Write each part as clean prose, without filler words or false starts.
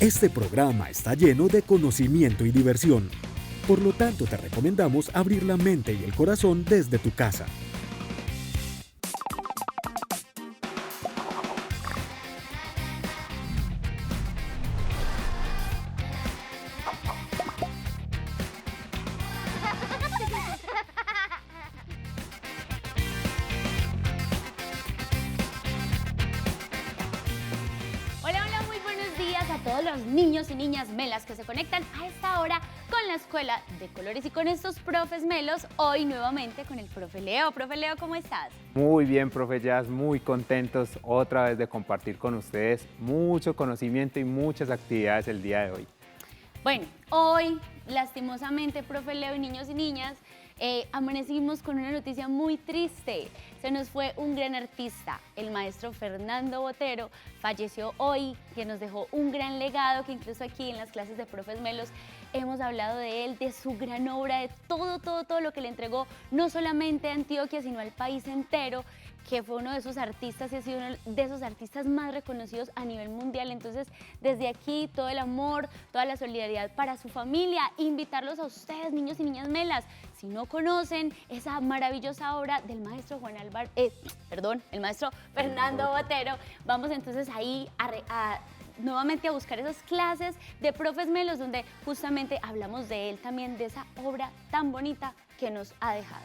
Este programa está lleno de conocimiento y diversión. Por lo tanto, te recomendamos abrir la mente y el corazón desde tu casa. A todos los niños y niñas melas que se conectan a esta hora con la Escuela de Colores y con estos profes melos, hoy nuevamente con el profe Leo. Profe Leo, ¿cómo estás? Muy bien, profe Jazz, muy contentos otra vez de compartir con ustedes mucho conocimiento y muchas actividades el día de hoy. Bueno, hoy, lastimosamente, profe Leo y niños y niñas, amanecimos con una noticia muy triste. Se nos fue un gran artista, el maestro Fernando Botero, falleció hoy, que nos dejó un gran legado, que incluso aquí en las clases de Profes Melos hemos hablado de él, de su gran obra, de todo lo que le entregó, no solamente a Antioquia, sino al país entero, que fue uno de esos artistas y ha sido uno de esos artistas más reconocidos a nivel mundial. Entonces, desde aquí, todo el amor, toda la solidaridad para su familia, invitarlos a ustedes, niños y niñas melas, si no conocen esa maravillosa obra del maestro el maestro Fernando Botero, vamos entonces ahí nuevamente a buscar esas clases de Profes Melos, donde justamente hablamos de él también, de esa obra tan bonita que nos ha dejado.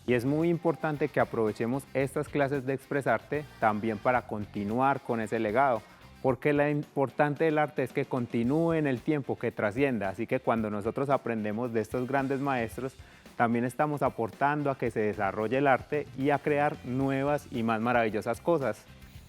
Y es muy importante que aprovechemos estas clases de expresarte también para continuar con ese legado, porque lo importante del arte es que continúe en el tiempo, que trascienda. Así que cuando nosotros aprendemos de estos grandes maestros, también estamos aportando a que se desarrolle el arte y a crear nuevas y más maravillosas cosas.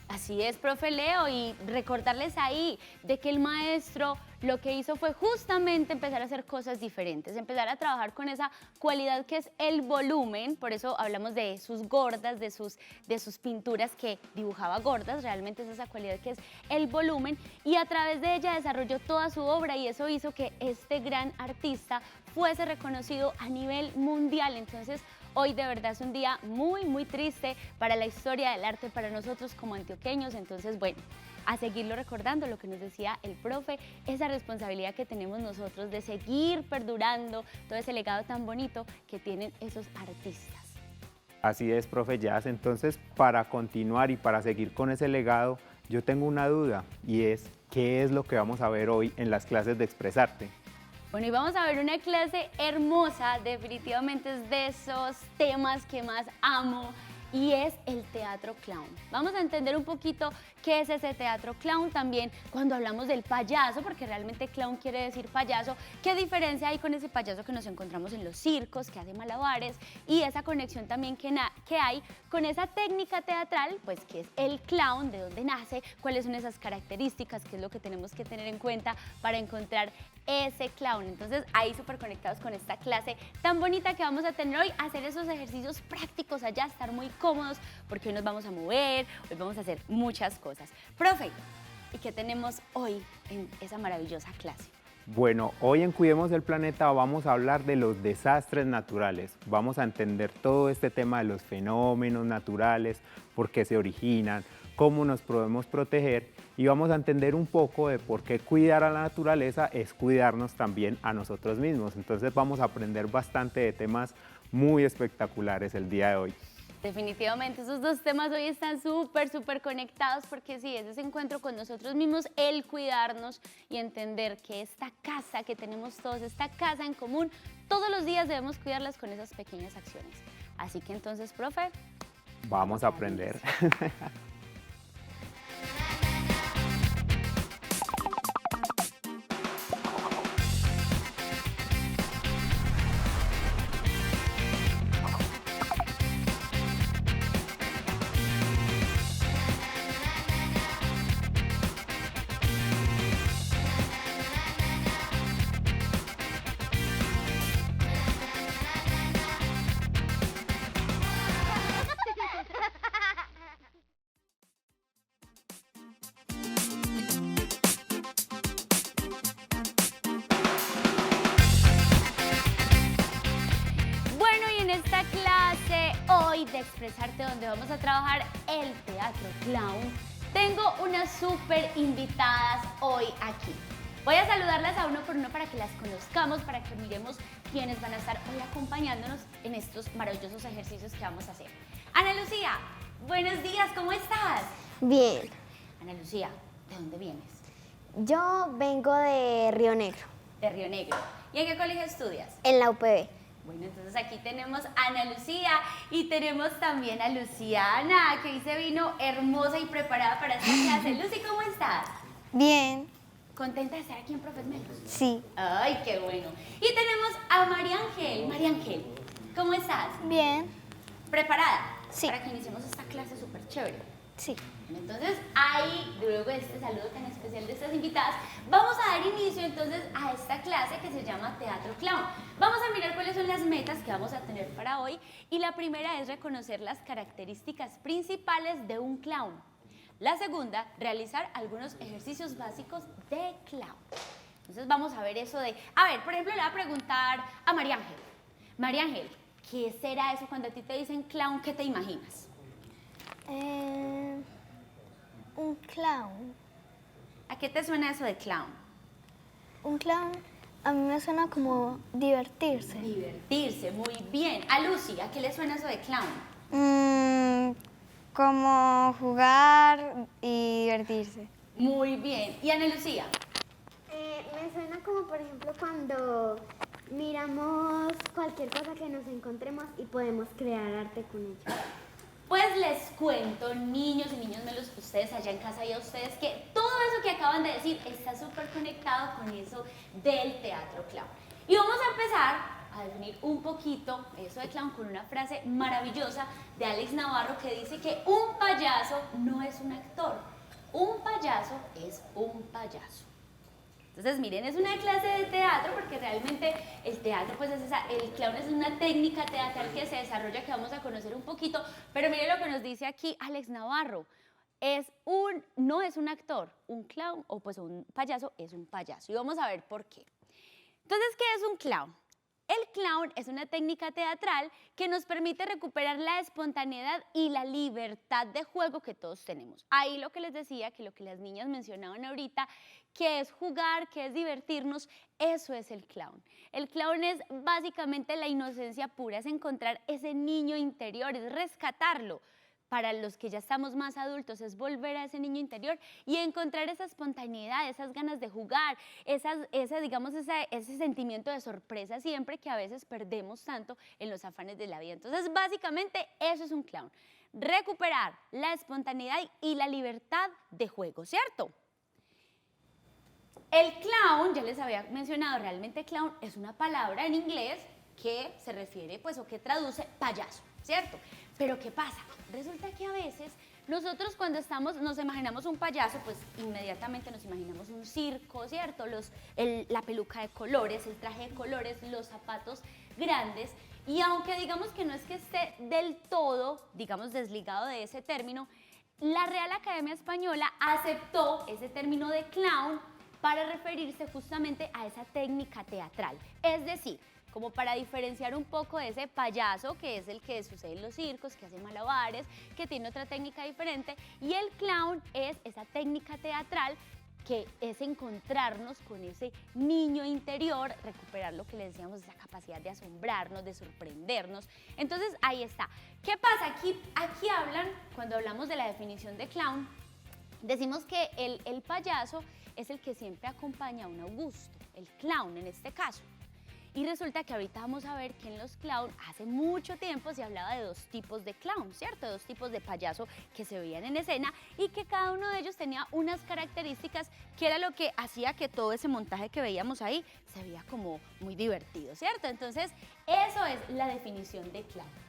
Así es, profe Leo, y recordarles ahí de que el maestro lo que hizo fue justamente empezar a hacer cosas diferentes, empezar a trabajar con esa cualidad que es el volumen. Por eso hablamos de sus gordas, de sus pinturas que dibujaba gordas, realmente es esa cualidad que es el volumen, y a través de ella desarrolló toda su obra, y eso hizo que este gran artista fuese reconocido a nivel mundial. Entonces, hoy de verdad es un día muy triste para la historia del arte, para nosotros como antioqueños. Entonces, bueno, a seguirlo recordando, lo que nos decía el profe, esa responsabilidad que tenemos nosotros de seguir perdurando todo ese legado tan bonito que tienen esos artistas. Así es, profe Jazz. Entonces, para continuar y para seguir con ese legado, yo tengo una duda, y es, ¿qué es lo que vamos a ver hoy en las clases de Expresarte? Bueno, y vamos a ver una clase hermosa, definitivamente es de esos temas que más amo, y es el teatro clown. Vamos a entender un poquito qué es ese teatro clown, también cuando hablamos del payaso, porque realmente clown quiere decir payaso, qué diferencia hay con ese payaso que nos encontramos en los circos, que hace malabares, y esa conexión también que hay con esa técnica teatral, pues que es el clown, de dónde nace, cuáles son esas características, qué es lo que tenemos que tener en cuenta para encontrar ese clown. Entonces, ahí súper conectados con esta clase tan bonita que vamos a tener hoy, hacer esos ejercicios prácticos allá, estar muy cómodos, porque hoy nos vamos a mover, hoy vamos a hacer muchas cosas. Profe, ¿y qué tenemos hoy en esa maravillosa clase? Bueno, hoy en Cuidemos el Planeta vamos a hablar de los desastres naturales. Vamos a entender todo este tema de los fenómenos naturales, por qué se originan, cómo nos podemos proteger, y vamos a entender un poco de por qué cuidar a la naturaleza es cuidarnos también a nosotros mismos. Entonces vamos a aprender bastante de temas muy espectaculares el día de hoy. Definitivamente, esos dos temas hoy están súper conectados, porque sí, es ese encuentro con nosotros mismos, el cuidarnos y entender que esta casa que tenemos todos, esta casa en común, todos los días debemos cuidarlas con esas pequeñas acciones. Así que entonces, profe, vamos a aprender. De Expresarte, donde vamos a trabajar el teatro clown, tengo unas súper invitadas hoy aquí. Voy a saludarlas a uno por uno para que las conozcamos, para que miremos quiénes van a estar hoy acompañándonos en estos maravillosos ejercicios que vamos a hacer. Ana Lucía, buenos días, ¿cómo estás? Bien, Ana Lucía, ¿de dónde vienes? yo vengo de Río Negro, De Río Negro. ¿Y en qué colegio estudias? en la UPB. Bueno, entonces aquí tenemos a Ana Lucía y tenemos también a Luciana, que hoy se vino hermosa y preparada para esta clase. Lucy, ¿cómo estás? Bien, ¿Contenta de estar aquí en Profes Melos? sí. ¡Ay, qué bueno! Y tenemos a María Ángel. María Ángel, ¿cómo estás? Bien, ¿Preparada? Sí. Para que iniciemos esta clase súper chévere. sí. Entonces, ahí, luego de este saludo tan especial de estas invitadas, vamos a dar inicio entonces a esta clase que se llama Teatro Clown. Vamos a mirar cuáles son las metas que vamos a tener para hoy y la primera es reconocer las características principales de un clown. La segunda, realizar algunos ejercicios básicos de clown. Entonces vamos a ver eso de... A ver, por ejemplo, le voy a preguntar a María Ángel. María Ángel, ¿qué será eso cuando a ti te dicen clown? ¿Qué te imaginas? Un clown. ¿A qué te suena eso de clown? Un clown a mí me suena como divertirse. Divertirse, muy bien. A Lucy, ¿a qué le suena eso de clown? Como jugar y divertirse. Muy bien. ¿Y Ana Lucía? Me suena como, por ejemplo, cuando miramos cualquier cosa que nos encontremos y podemos crear arte con ella. Pues les cuento, niños y niños melos, ustedes allá en casa y a ustedes, que todo eso que acaban de decir está súper conectado con eso del teatro clown. Y vamos a empezar a definir un poquito eso de clown con una frase maravillosa de Alex Navarro que dice que un payaso no es un actor, un payaso es un payaso. Entonces, miren, es una clase de teatro porque realmente el teatro, pues el clown es una técnica teatral que se desarrolla que vamos a conocer un poquito, pero miren lo que nos dice aquí Alex Navarro. No es un actor, un clown o pues un payaso es un payaso y vamos a ver por qué. Entonces, ¿qué es un clown? El clown es una técnica teatral que nos permite recuperar la espontaneidad y la libertad de juego que todos tenemos. Ahí lo que les decía, que lo que las niñas mencionaban ahorita, que es jugar, que es divertirnos, eso es el clown. El clown es básicamente la inocencia pura, es encontrar ese niño interior, es rescatarlo. Para los que ya estamos más adultos es volver a ese niño interior y encontrar esa espontaneidad, esas ganas de jugar, ese sentimiento de sorpresa siempre que a veces perdemos tanto en los afanes de la vida. Entonces, básicamente, eso es un clown. Recuperar la espontaneidad y la libertad de juego, ¿cierto? El clown, ya les había mencionado, realmente clown es una palabra en inglés que se refiere, pues, o que traduce payaso, ¿cierto? Pero ¿qué pasa? Resulta que a veces nosotros cuando nos imaginamos un payaso, pues inmediatamente nos imaginamos un circo, ¿cierto? La peluca de colores, el traje de colores, los zapatos grandes. Y aunque digamos que no es que esté del todo, digamos, desligado de ese término, la Real Academia Española aceptó ese término de clown para referirse justamente a esa técnica teatral. Es decir, como para diferenciar un poco de ese payaso que es el que sucede en los circos, que hace malabares, que tiene otra técnica diferente, y el clown es esa técnica teatral que es encontrarnos con ese niño interior, recuperar lo que le decíamos, esa capacidad de asombrarnos, de sorprendernos. Entonces, ahí está. ¿Qué pasa? Aquí hablan, cuando hablamos de la definición de clown, decimos que el payaso es el que siempre acompaña a un Augusto, el clown en este caso. Y resulta que ahorita vamos a ver que en los clown, hace mucho tiempo se hablaba de dos tipos de clown, ¿cierto? Dos tipos de payaso que se veían en escena y que cada uno de ellos tenía unas características que era lo que hacía que todo ese montaje que veíamos ahí se veía como muy divertido, ¿cierto? Entonces, eso es la definición de clown.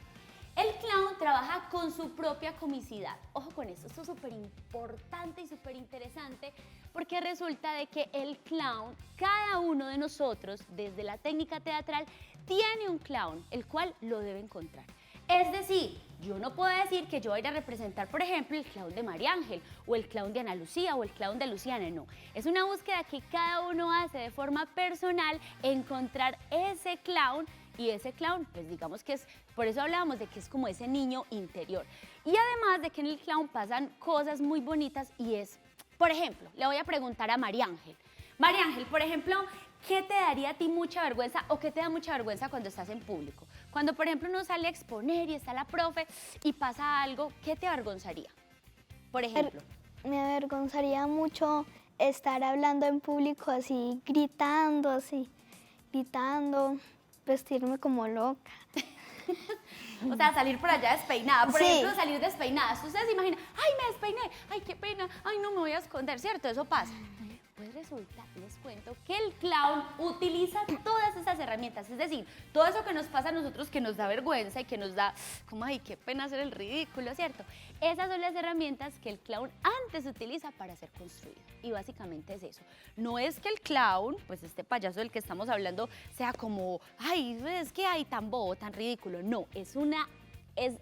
El clown trabaja con su propia comicidad. Ojo con esto es súper importante y súper interesante porque resulta de que el clown, cada uno de nosotros, desde la técnica teatral, tiene un clown, el cual lo debe encontrar. Es decir, yo no puedo decir que yo voy a ir a representar, por ejemplo, el clown de María Ángel, o el clown de Ana Lucía, o el clown de Luciana, no. Es una búsqueda que cada uno hace de forma personal, encontrar ese clown, y ese clown, pues digamos que es, por eso hablábamos de que es como ese niño interior. Y además de que en el clown pasan cosas muy bonitas y es, por ejemplo, le voy a preguntar a María Ángel. María Ángel, por ejemplo, ¿qué te daría a ti mucha vergüenza o qué te da mucha vergüenza cuando estás en público? Cuando, por ejemplo, uno sale a exponer y está la profe y pasa algo, ¿qué te avergonzaría? Por ejemplo. Me avergonzaría mucho estar hablando en público así, gritando, vestirme como loca. O sea, salir por allá despeinada. Por Sí. ejemplo, salir despeinada. Ustedes se imaginan, ay, me despeiné, ay, qué pena, ay, no me voy a esconder, ¿cierto? Eso pasa. Pues resulta, les cuento, que el clown utiliza todas esas herramientas. Es decir, todo eso que nos pasa a nosotros que nos da vergüenza y que nos da, como, ay, qué pena hacer el ridículo, ¿cierto? Esas son las herramientas que el clown antes utiliza para ser construido. Y básicamente es eso. No es que el clown, pues este payaso del que estamos hablando, sea como, ay, es que hay tan bobo, tan ridículo. No,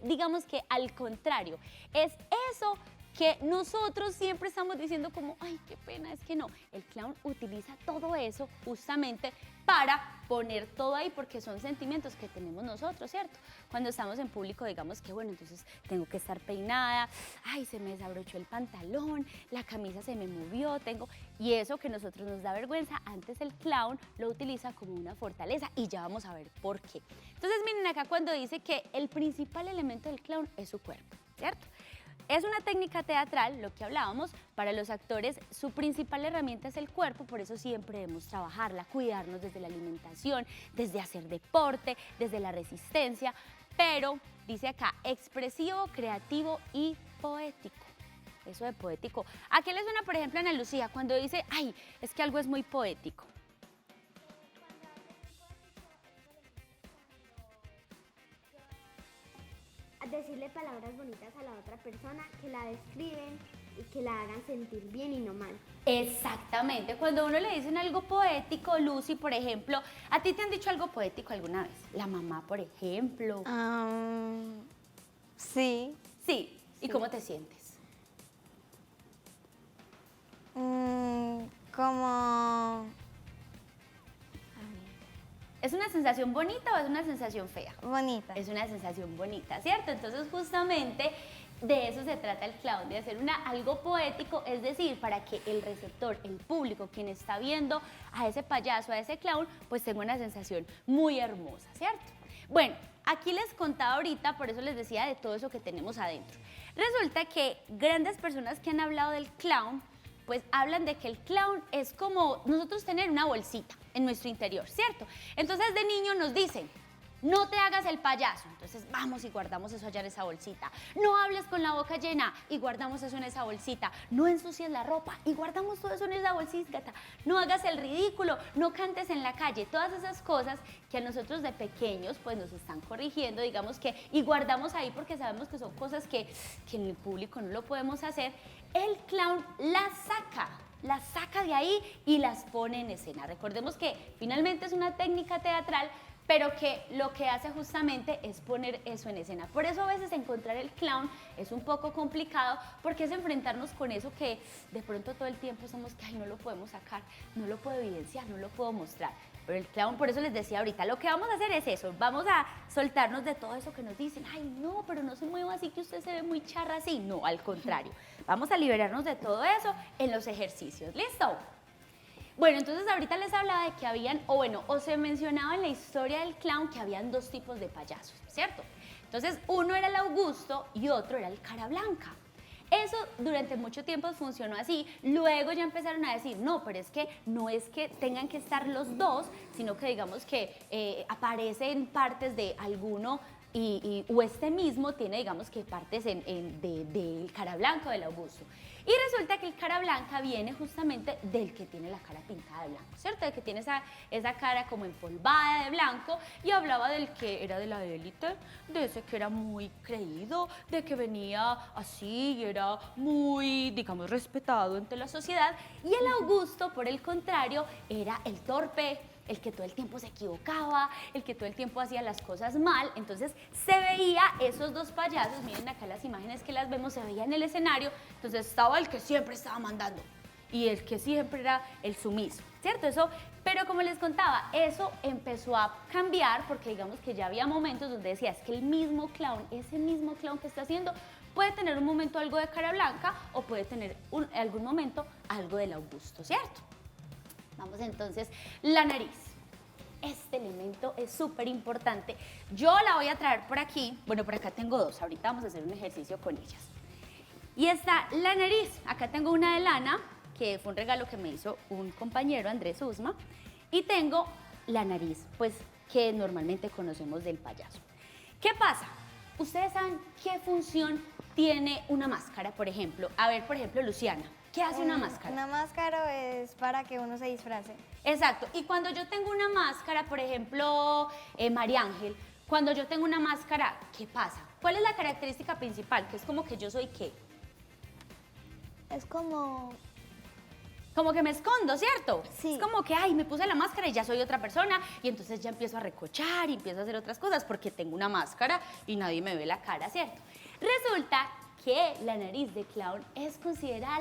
digamos que al contrario, es eso que nosotros siempre estamos diciendo como, ay, qué pena, es que no. El clown utiliza todo eso justamente para poner todo ahí porque son sentimientos que tenemos nosotros, ¿cierto? Cuando estamos en público, digamos que, bueno, entonces tengo que estar peinada, ay, se me desabrochó el pantalón, la camisa se me movió, y eso que a nosotros nos da vergüenza, antes el clown lo utiliza como una fortaleza y ya vamos a ver por qué. Entonces, miren acá cuando dice que el principal elemento del clown es su cuerpo, ¿cierto? Es una técnica teatral, lo que hablábamos, para los actores su principal herramienta es el cuerpo, por eso siempre debemos trabajarla, cuidarnos desde la alimentación, desde hacer deporte, desde la resistencia, pero dice acá, expresivo, creativo y poético. Eso de poético. ¿A qué le suena, por ejemplo, a Ana Lucía cuando dice, ay, es que algo es muy poético? Decirle palabras bonitas a la otra persona que la describen y que la hagan sentir bien y no mal. Exactamente, cuando a uno le dicen algo poético, Lucy, por ejemplo, ¿a ti te han dicho algo poético alguna vez? La mamá, por ejemplo. Sí. Sí, ¿y cómo te sientes? Como ¿Es una sensación bonita o es una sensación fea? bonita. Es una sensación bonita, ¿cierto? Entonces justamente de eso se trata el clown, de hacer algo poético, es decir, para que el receptor, el público, quien está viendo a ese payaso, a ese clown, pues tenga una sensación muy hermosa, ¿cierto? Bueno, aquí les contaba ahorita, por eso les decía de todo eso que tenemos adentro. Resulta que grandes personas que han hablado del clown, pues hablan de que el clown es como nosotros tener una bolsita en nuestro interior, ¿cierto? Entonces de niño nos dicen, no te hagas el payaso, entonces vamos y guardamos eso allá en esa bolsita. No hables con la boca llena y guardamos eso en esa bolsita. No ensucies la ropa y guardamos todo eso en esa bolsita. No hagas el ridículo, no cantes en la calle. Todas esas cosas que a nosotros de pequeños pues nos están corrigiendo, digamos que, y guardamos ahí porque sabemos que son cosas que en el público no lo podemos hacer. El clown las saca de ahí y las pone en escena. Recordemos que finalmente es una técnica teatral, pero que lo que hace justamente es poner eso en escena. Por eso a veces encontrar el clown es un poco complicado, porque es enfrentarnos con eso que de pronto todo el tiempo somos que ay, no lo podemos sacar, no lo puedo evidenciar, no lo puedo mostrar. Pero el clown, por eso les decía ahorita, lo que vamos a hacer es eso, vamos a soltarnos de todo eso que nos dicen, ay no, pero no se mueva así que usted se ve muy charra así. No, al contrario, vamos a liberarnos de todo eso en los ejercicios. ¿Listo? Bueno, entonces ahorita les hablaba de que habían, o se mencionaba en la historia del clown que habían dos tipos de payasos, ¿cierto? Entonces uno era el Augusto y otro era el Cara Blanca. Eso durante mucho tiempo funcionó así, luego ya empezaron a decir, no, pero es que no es que tengan que estar los dos, sino que digamos que aparecen partes de alguno o este mismo tiene, digamos que partes del Cara Blanca o del Augusto. Y resulta que el Cara Blanca viene justamente del que tiene la cara pintada de blanco, ¿cierto? De que tiene esa cara como empolvada de blanco, y hablaba del que era de la élite, de ese que era muy creído, de que venía así y era muy, digamos, respetado entre la sociedad. Y el Augusto, por el contrario, era el torpe, el que todo el tiempo se equivocaba, el que todo el tiempo hacía las cosas mal. Entonces se veía esos dos payasos, miren acá las imágenes que las vemos, se veía en el escenario. Entonces estaba el que siempre estaba mandando y el que siempre era el sumiso, ¿cierto? Eso, pero como les contaba, eso empezó a cambiar porque digamos que ya había momentos donde decía, es que el mismo clown, ese mismo clown que está haciendo, puede tener un momento algo de Cara Blanca o puede tener algún momento algo del Augusto, ¿cierto? Vamos entonces, la nariz. Este elemento es súper importante. Yo la voy a traer por aquí. Bueno, por acá tengo dos. Ahorita vamos a hacer un ejercicio con ellas. Y está la nariz. Acá tengo una de lana, que fue un regalo que me hizo un compañero, Andrés Usma. Y tengo la nariz, pues, que normalmente conocemos del payaso. ¿Qué pasa? Ustedes saben qué función tiene una máscara, por ejemplo. A ver, por ejemplo, Luciana, ¿qué hace una máscara? Una máscara es para que uno se disfrace. Exacto. Y cuando yo tengo una máscara, por ejemplo, María Ángel, cuando yo tengo una máscara, ¿qué pasa? ¿Cuál es la característica principal? Que es como que yo soy ¿qué? Es como... Como que me escondo, ¿cierto? Sí. Es como que, ay, me puse la máscara y ya soy otra persona y entonces ya empiezo a recochar y empiezo a hacer otras cosas porque tengo una máscara y nadie me ve la cara, ¿cierto? Resulta que la nariz de clown es considerada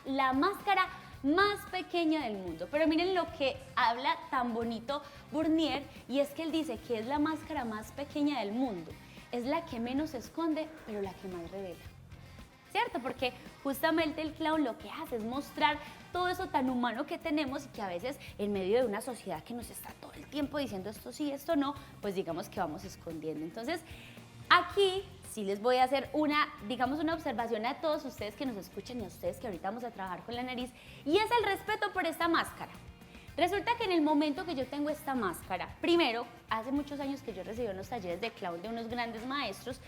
la máscara más pequeña del mundo. Pero miren lo que habla tan bonito Burnier, y es que él dice que es la máscara más pequeña del mundo. Es la que menos se esconde, pero la que más revela. ¿Cierto? Porque justamente el clown lo que hace es mostrar todo eso tan humano que tenemos y que a veces en medio de una sociedad que nos está todo el tiempo diciendo esto sí, esto no, pues digamos que vamos escondiendo. Entonces, aquí sí les voy a hacer una observación a todos ustedes que nos escuchan y a ustedes que ahorita vamos a trabajar con la nariz, y es el respeto por esta máscara. Resulta que en el momento que yo tengo esta máscara, primero, hace muchos años que yo recibí unos talleres de clown de unos grandes maestros,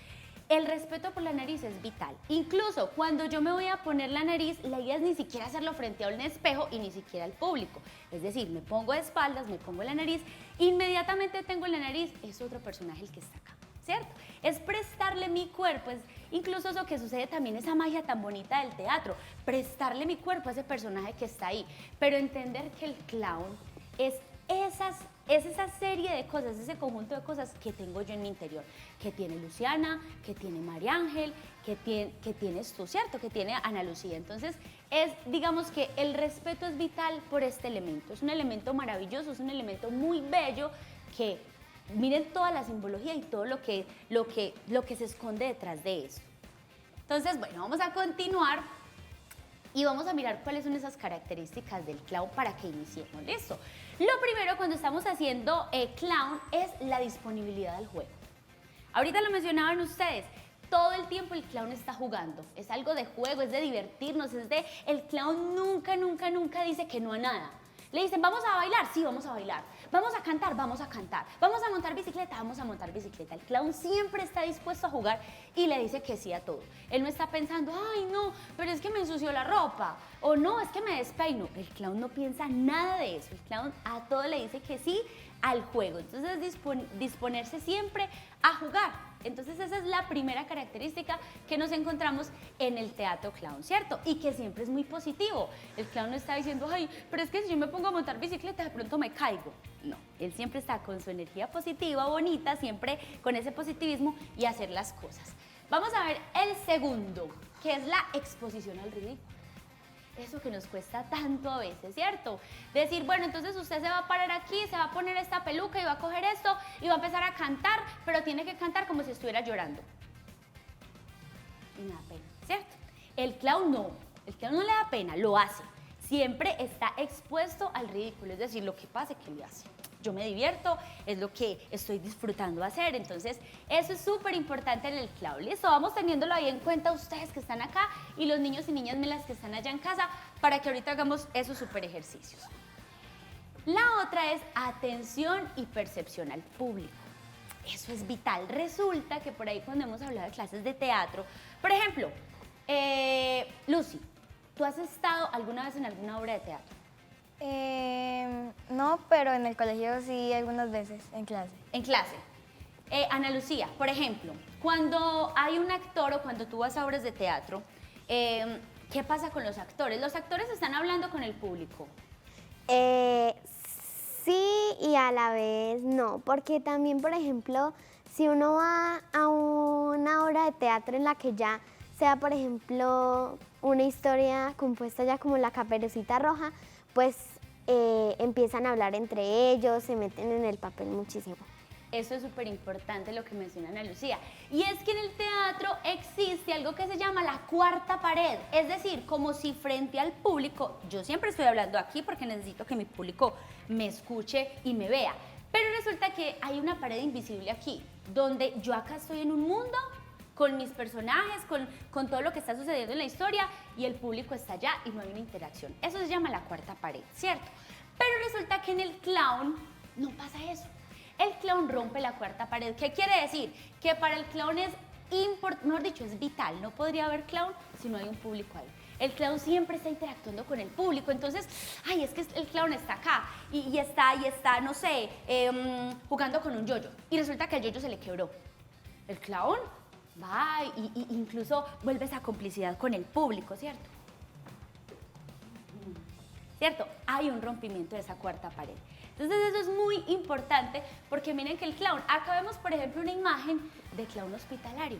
el respeto por la nariz es vital. Incluso cuando yo me voy a poner la nariz, la idea es ni siquiera hacerlo frente a un espejo y ni siquiera al público. Es decir, me pongo de espaldas, me pongo la nariz, inmediatamente tengo en la nariz, es otro personaje el que está acá, ¿cierto? Es prestarle mi cuerpo, es incluso eso que sucede también, esa magia tan bonita del teatro, prestarle mi cuerpo a ese personaje que está ahí, pero entender que el clown es esa serie de cosas, ese conjunto de cosas que tengo yo en mi interior, que tiene Luciana, que tiene María Ángel, que tienes tú, ¿cierto? Que tiene Ana Lucía. Entonces, digamos que el respeto es vital por este elemento. Es un elemento maravilloso, es un elemento muy bello que miren toda la simbología y todo lo que se esconde detrás de eso. Entonces, bueno, vamos a continuar y vamos a mirar cuáles son esas características del clown para que iniciemos. ¿Listo? Lo primero cuando estamos haciendo clown es la disponibilidad del juego. Ahorita lo mencionaban ustedes, todo el tiempo el clown está jugando. Es algo de juego, es de divertirnos, el clown nunca dice que no a nada. Le dicen, ¿vamos a bailar? Sí, vamos a bailar. ¿Vamos a cantar? Vamos a cantar. ¿Vamos a montar bicicleta? Vamos a montar bicicleta. El clown siempre está dispuesto a jugar y le dice que sí a todo. Él no está pensando, ay, no, pero es que me ensució la ropa. O no, es que me despeino. El clown no piensa nada de eso. El clown a todo le dice que sí al juego. Entonces, disponerse siempre a jugar. Entonces, esa es la primera característica que nos encontramos en el teatro clown, ¿cierto? Y que siempre es muy positivo. El clown no está diciendo, ay, pero es que si yo me pongo a montar bicicleta, de pronto me caigo. No, él siempre está con su energía positiva, bonita, siempre con ese positivismo y hacer las cosas. Vamos a ver el segundo, que es la exposición al ridículo. Eso que nos cuesta tanto a veces, ¿cierto? Decir, bueno, entonces usted se va a parar aquí, se va a poner esta peluca y va a coger esto y va a empezar a cantar, pero tiene que cantar como si estuviera llorando. Y me da pena, ¿cierto? El clown no le da pena, lo hace. Siempre está expuesto al ridículo, es decir, lo que pase, que le hace. Yo me divierto, es lo que estoy disfrutando hacer, entonces eso es súper importante en el clown. Listo, vamos teniéndolo ahí en cuenta ustedes que están acá y los niños y niñas melas que están allá en casa para que ahorita hagamos esos súper ejercicios. La otra es atención y percepción al público. Eso es vital. Resulta que por ahí cuando hemos hablado de clases de teatro, por ejemplo, Lucy, ¿tú has estado alguna vez en alguna obra de teatro? No, pero en el colegio sí algunas veces, en clase. En clase. Ana Lucía, por ejemplo, cuando hay un actor o cuando tú vas a obras de teatro, ¿qué pasa con los actores? ¿Los actores están hablando con el público? Sí y a la vez no, porque también, por ejemplo, si uno va a una obra de teatro en la que ya sea, por ejemplo, una historia compuesta ya como La Caperucita Roja, pues empiezan a hablar entre ellos, se meten en el papel muchísimo. Eso es súper importante lo que menciona Ana Lucía. Y es que en el teatro existe algo que se llama la cuarta pared. Es decir, como si frente al público, yo siempre estoy hablando aquí porque necesito que mi público me escuche y me vea. Pero resulta que hay una pared invisible aquí, donde yo acá estoy en un mundo con mis personajes, con todo lo que está sucediendo en la historia y el público está allá y no hay una interacción. Eso se llama la cuarta pared, ¿cierto? Pero resulta que en el clown no pasa eso. El clown rompe la cuarta pared. ¿Qué quiere decir? Que para el clown es importante, mejor dicho, es vital. No podría haber clown si no hay un público ahí. El clown siempre está interactuando con el público. Entonces, ay, es que el clown está acá y está, no sé, jugando con un yoyo. Y resulta que el yoyo se le quebró. El clown va y incluso vuelve esa complicidad con el público, ¿cierto? ¿Cierto? Hay un rompimiento de esa cuarta pared. Entonces eso es muy importante porque miren que el clown, acá vemos por ejemplo una imagen de clown hospitalario.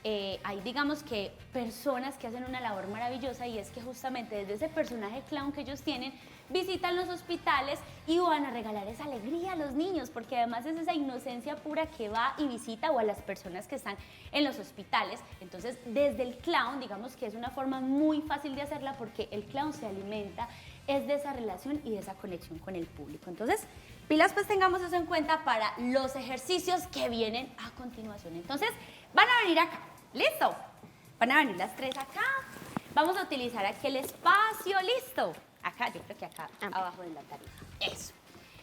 Hay digamos que personas que hacen una labor maravillosa y es que justamente desde ese personaje clown que ellos tienen, visitan los hospitales y van a regalar esa alegría a los niños, porque además es esa inocencia pura que va y visita o a las personas que están en los hospitales. Entonces desde el clown digamos que es una forma muy fácil de hacerla porque el clown se alimenta es de esa relación y de esa conexión con el público. Entonces, pilas pues tengamos eso en cuenta para los ejercicios que vienen a continuación. Entonces, van a venir acá, ¿listo? Van a venir las tres acá, vamos a utilizar aquí el espacio, ¿listo? Acá, yo creo que acá, abajo de la tarima, eso.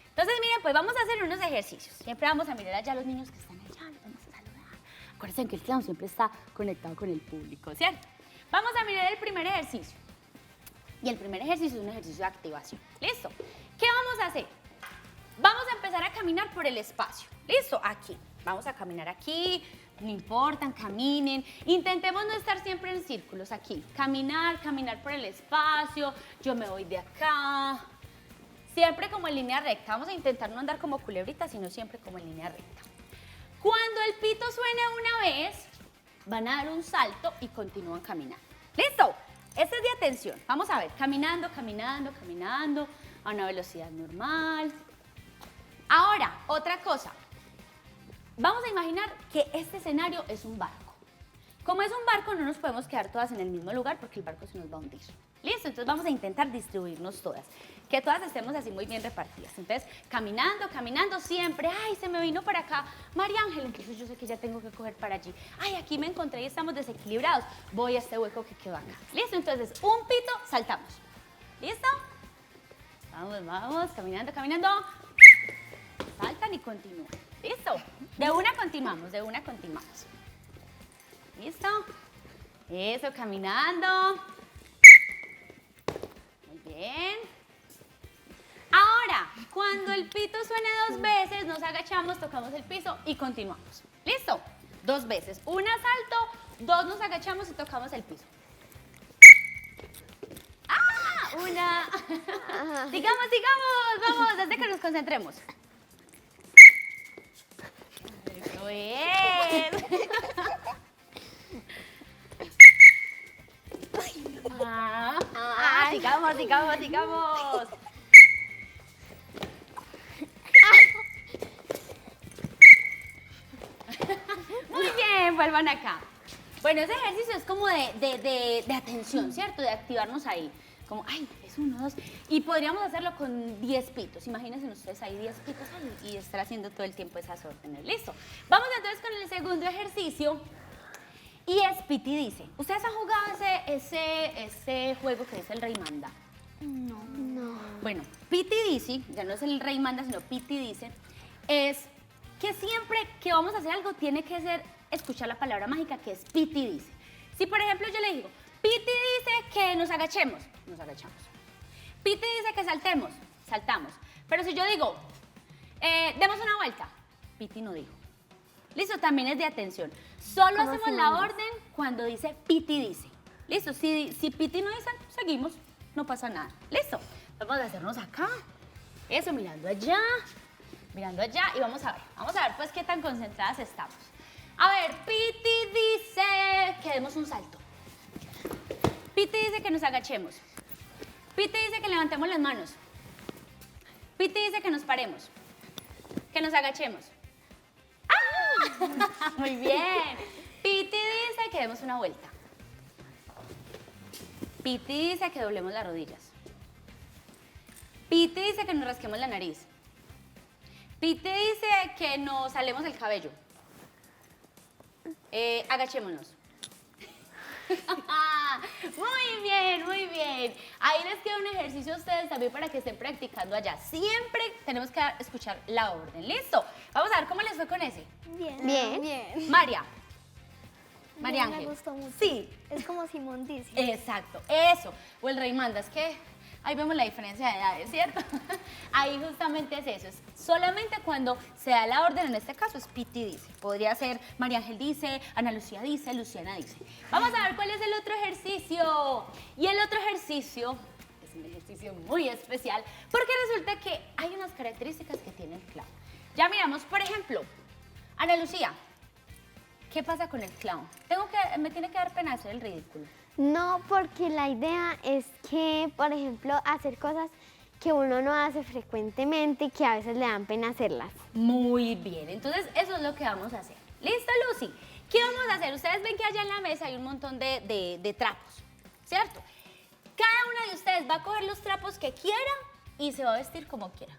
Entonces, miren, pues vamos a hacer unos ejercicios. Siempre vamos a mirar allá a los niños que están allá, los vamos a saludar. Acuérdense que el clown siempre está conectado con el público, ¿cierto? Vamos a mirar el primer ejercicio. Y el primer ejercicio es un ejercicio de activación. ¿Listo? ¿Qué vamos a hacer? Vamos a empezar a caminar por el espacio. ¿Listo? Aquí. Vamos a caminar aquí. No importa, caminen. Intentemos no estar siempre en círculos aquí. Caminar por el espacio. Yo me voy de acá. Siempre como en línea recta. Vamos a intentar no andar como culebritas, sino siempre como en línea recta. Cuando el pito suene una vez, van a dar un salto y continúan caminando. ¿Listo? Este es de atención. Vamos a ver, caminando a una velocidad normal. Ahora, otra cosa. Vamos a imaginar que este escenario es un barco. Como es un barco, no nos podemos quedar todas en el mismo lugar porque el barco se nos va a hundir. ¿Listo? Entonces vamos a intentar distribuirnos todas. Que todas estemos así muy bien repartidas. Entonces, caminando siempre. Ay, se me vino para acá María Ángel. Entonces yo sé que ya tengo que coger para allí. Ay, aquí me encontré y estamos desequilibrados. Voy a este hueco que quedó acá. ¿Listo? Entonces, un pito, saltamos. ¿Listo? Vamos, caminando. Saltan y continúan. ¿Listo? De una continuamos. ¿Listo? Eso, caminando. Muy bien. Ahora, cuando el pito suene 2 veces, nos agachamos, tocamos el piso y continuamos. ¿Listo? 2 veces. Una salto, 2 nos agachamos y tocamos el piso. ¡Ah! Una. Sigamos. Vamos, desde que nos concentremos. Muy bien. Sigamos. Muy bien, vuelvan acá. Bueno, ese ejercicio es como de atención, ¿cierto? De activarnos ahí. Como, ay, es 1, 2. Y podríamos hacerlo con 10 pitos. Imagínense ustedes ahí 10 pitos ahí y estar haciendo todo el tiempo esas órdenes. Listo. Vamos entonces con el segundo ejercicio. Y es Piti Dice. ¿Ustedes han jugado ese juego que es el Rey Manda? No. Bueno, Piti Dice, ya no es el Rey Manda, sino Piti Dice, es que siempre que vamos a hacer algo tiene que ser escuchar la palabra mágica que es Piti Dice. Si por ejemplo yo le digo, Piti dice que nos agachemos, nos agachamos. Piti dice que saltemos, saltamos. Pero si yo digo, demos una vuelta, Piti no dijo. Listo, también es de atención. Solo hacemos la orden cuando dice Piti dice. Listo, si Piti no dice, seguimos, no pasa nada. Listo, vamos a hacernos acá. Eso, mirando allá y vamos a ver pues qué tan concentradas estamos. A ver, Piti dice que demos un salto. Piti dice que nos agachemos. Piti dice que levantemos las manos. Piti dice que nos paremos. Que nos agachemos. Muy bien. Piti dice que demos una vuelta. Piti dice que doblemos las rodillas. Piti dice que nos rasquemos la nariz. Piti dice que nos salemos el cabello. Agachémonos. Muy bien, muy bien. Ahí les queda un ejercicio a ustedes también para que estén practicando allá. Siempre tenemos que escuchar la orden. ¿Listo? Vamos a ver cómo les fue con ese. Bien. Bien. María Ángel. Me gustó mucho. Sí. Es como Simón dice. Exacto, eso. O el rey manda, es que ahí vemos la diferencia de edades, ¿cierto? Ahí justamente es eso, es solamente cuando se da la orden, en este caso es Piti dice. Podría ser María Ángel dice, Ana Lucía dice, Luciana dice. Vamos a ver cuál es el otro ejercicio. Y el otro ejercicio es un ejercicio muy especial porque resulta que hay unas características que tiene el clown. Ya miramos, por ejemplo, Ana Lucía, ¿qué pasa con el clown? Me tiene que dar pena hacer el ridículo. No, porque la idea es que, por ejemplo, hacer cosas que uno no hace frecuentemente y que a veces le dan pena hacerlas. Muy bien, entonces eso es lo que vamos a hacer. ¿Listo, Lucy? ¿Qué vamos a hacer? Ustedes ven que allá en la mesa hay un montón de trapos, ¿cierto? Cada una de ustedes va a coger los trapos que quiera y se va a vestir como quiera.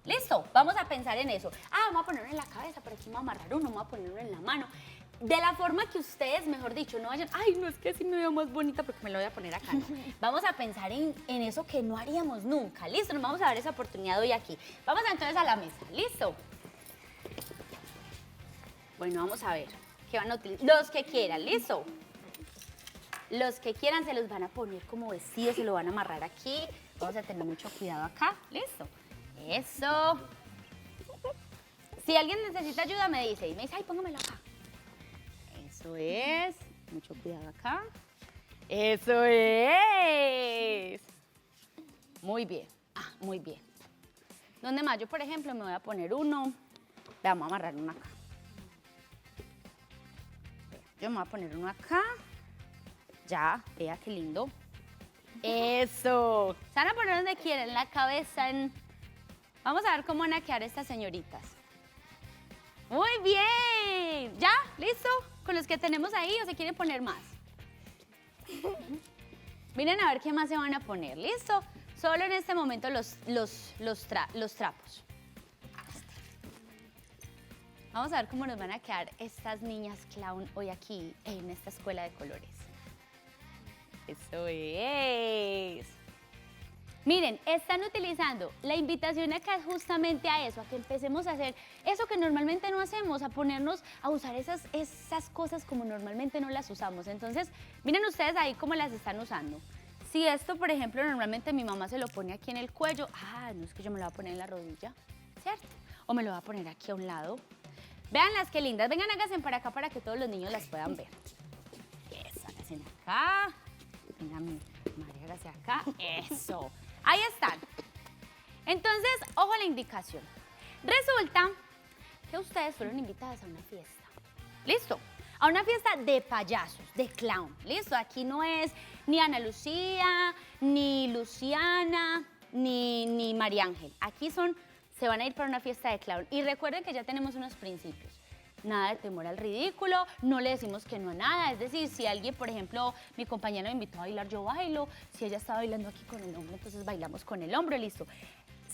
¿Listo? Vamos a pensar en eso. Vamos a ponerlo en la cabeza, por aquí me voy a amarrar uno, vamos a ponerlo en la mano. De la forma que ustedes, mejor dicho, no vayan, ay, no, es que así me veo más bonita porque me lo voy a poner acá. No. Vamos a pensar en eso que no haríamos nunca. ¿Listo? Nos vamos a dar esa oportunidad hoy aquí. Vamos entonces a la mesa. ¿Listo? Bueno, vamos a ver. ¿Qué van a utilizar? Los que quieran. ¿Listo? Los que quieran se los van a poner como vestidos, se lo van a amarrar aquí. Vamos a tener mucho cuidado acá. ¿Listo? Eso. Si alguien necesita ayuda, me dice. Y me dice, ay, póngamelo acá. Eso es. Mucho cuidado acá. Eso es. Muy bien. Muy bien. ¿Dónde más? Yo, por ejemplo, me voy a poner uno. Vamos a amarrar uno acá. Yo me voy a poner uno acá. Ya, vea qué lindo. Eso. Se van a poner donde quieran, en la cabeza. Vamos a ver cómo van a quedar estas señoritas. Muy bien. ¿Ya? ¿Listo? Con los que tenemos ahí, ¿o se quieren poner más? Miren a ver qué más se van a poner. ¿Listo? Solo en este momento los trapos. Vamos a ver cómo nos van a quedar estas niñas clown hoy aquí en esta escuela de colores. Eso es. Miren, están utilizando la invitación acá es justamente a eso, a que empecemos a hacer eso que normalmente no hacemos, a ponernos a usar esas cosas como normalmente no las usamos. Entonces, miren ustedes ahí cómo las están usando. Si esto, por ejemplo, normalmente mi mamá se lo pone aquí en el cuello, no es que yo me lo voy a poner en la rodilla, ¿cierto? O me lo voy a poner aquí a un lado. Veanlas qué lindas, vengan, háganse para acá para que todos los niños las puedan ver. Eso, háganse acá. Vengan, María, hágase acá. Eso. Ahí están. Entonces, ojo a la indicación. Resulta que ustedes fueron invitadas a una fiesta. ¿Listo? A una fiesta de payasos, de clown. ¿Listo? Aquí no es ni Ana Lucía, ni Luciana, ni María Ángel. Aquí se van a ir para una fiesta de clown. Y recuerden que ya tenemos unos principios. Nada de temor al ridículo, no le decimos que no a nada. Es decir, si alguien, por ejemplo, mi compañera me invitó a bailar, yo bailo. Si ella está bailando aquí con el hombro, entonces bailamos con el hombro, listo.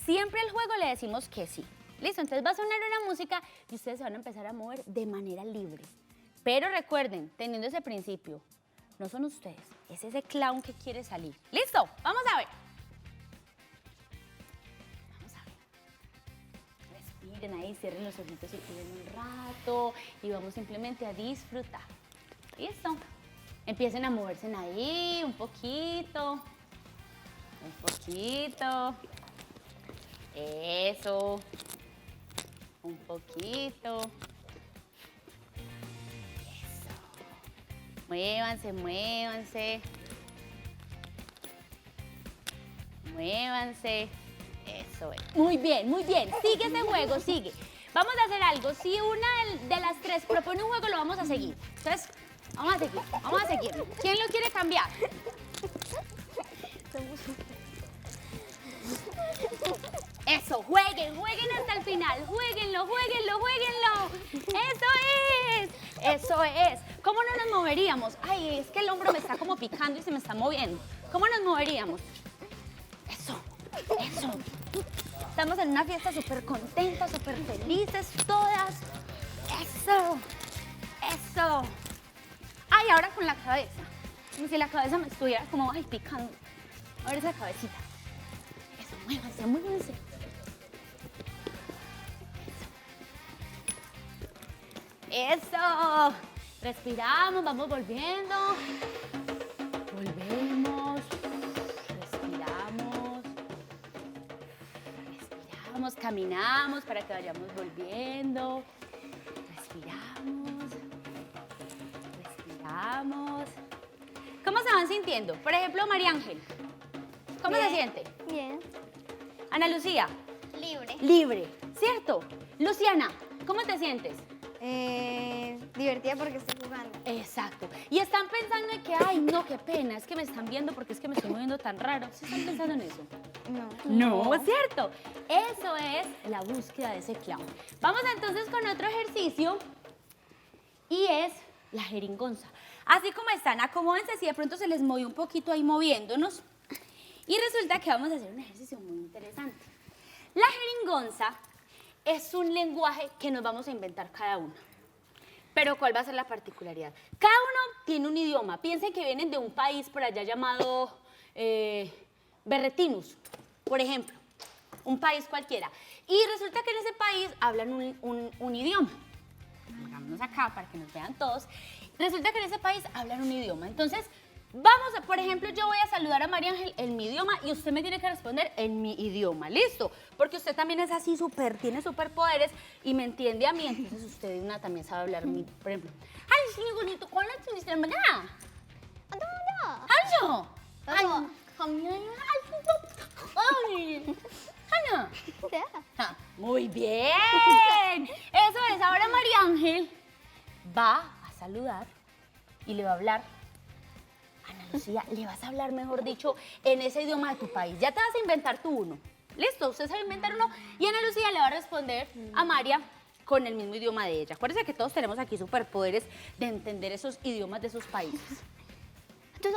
Siempre al juego le decimos que sí. Listo, entonces va a sonar una música y ustedes se van a empezar a mover de manera libre. Pero recuerden, teniendo ese principio, no son ustedes, es ese clown que quiere salir. ¿Listo? Vamos a ver. Respiren ahí, cierren los ojitos si quieren un rato y vamos simplemente a disfrutar. ¿Listo? Empiecen a moverse ahí un poquito. Un poquito. Eso. Un poquito. Eso. Muévanse, muévanse. Muévanse. Eso es. Muy bien, muy bien. Sigue ese juego, sigue. Vamos a hacer algo. Si una de las tres propone un juego, lo vamos a seguir. Entonces, vamos a seguir, vamos a seguir. ¿Quién lo quiere cambiar? Eso, jueguen hasta el final, jueguenlo. Eso es. ¿Cómo no nos moveríamos? Ay, es que el hombro me está como picando y se me está moviendo. ¿Cómo nos moveríamos? Eso. Estamos en una fiesta súper contentas, súper felices todas. Eso. Ay, ahora con la cabeza. Como si la cabeza me estuviera como, ay, picando. Ahora esa cabecita. Eso, muévanse. Eso. Respiramos, vamos volviendo. Volvemos. Respiramos, caminamos para que vayamos volviendo. Respiramos. ¿Cómo se van sintiendo? Por ejemplo, María Ángel. ¿Cómo se siente? Bien. Ana Lucía. Libre. Libre, ¿cierto? Luciana, ¿cómo te sientes? Divertida porque estoy jugando. Exacto. Y están pensando en que, ay, no, qué pena, es que me están viendo porque es que me estoy moviendo tan raro. ¿Sí están pensando en eso? No, ¿cierto? Eso es la búsqueda de ese clavo. Vamos entonces con otro ejercicio y es la jeringonza. Así como están, acomódense si de pronto se les movió un poquito ahí moviéndonos. Y resulta que vamos a hacer un ejercicio muy interesante. La jeringonza es un lenguaje que nos vamos a inventar cada uno. Pero ¿cuál va a ser la particularidad? Cada uno tiene un idioma. Piensen que vienen de un país por allá llamado Berretinus, por ejemplo. Un país cualquiera. Y resulta que en ese país hablan un idioma. Pongámonos acá para que nos vean todos. Resulta que en ese país hablan un idioma. Entonces, vamos a, por ejemplo, yo voy a saludar a María Ángel en mi idioma y usted me tiene que responder en mi idioma, ¿listo? Porque usted también es así tiene superpoderes y me entiende a mí, entonces usted también sabe hablar mi, por ejemplo. ¡Ay, sí, bonito! ¿Cuál es tu idioma? ¡Aljo! Muy bien. Eso es. Ahora María Ángel va a saludar y le va a hablar. Ana Lucía, le vas a hablar, mejor dicho, en ese idioma de tu país. Ya te vas a inventar tú uno. ¿Listo? Usted se va a inventar uno y Ana Lucía le va a responder a María con el mismo idioma de ella. Acuérdense que todos tenemos aquí superpoderes de entender esos idiomas de esos países. ¿Chiste?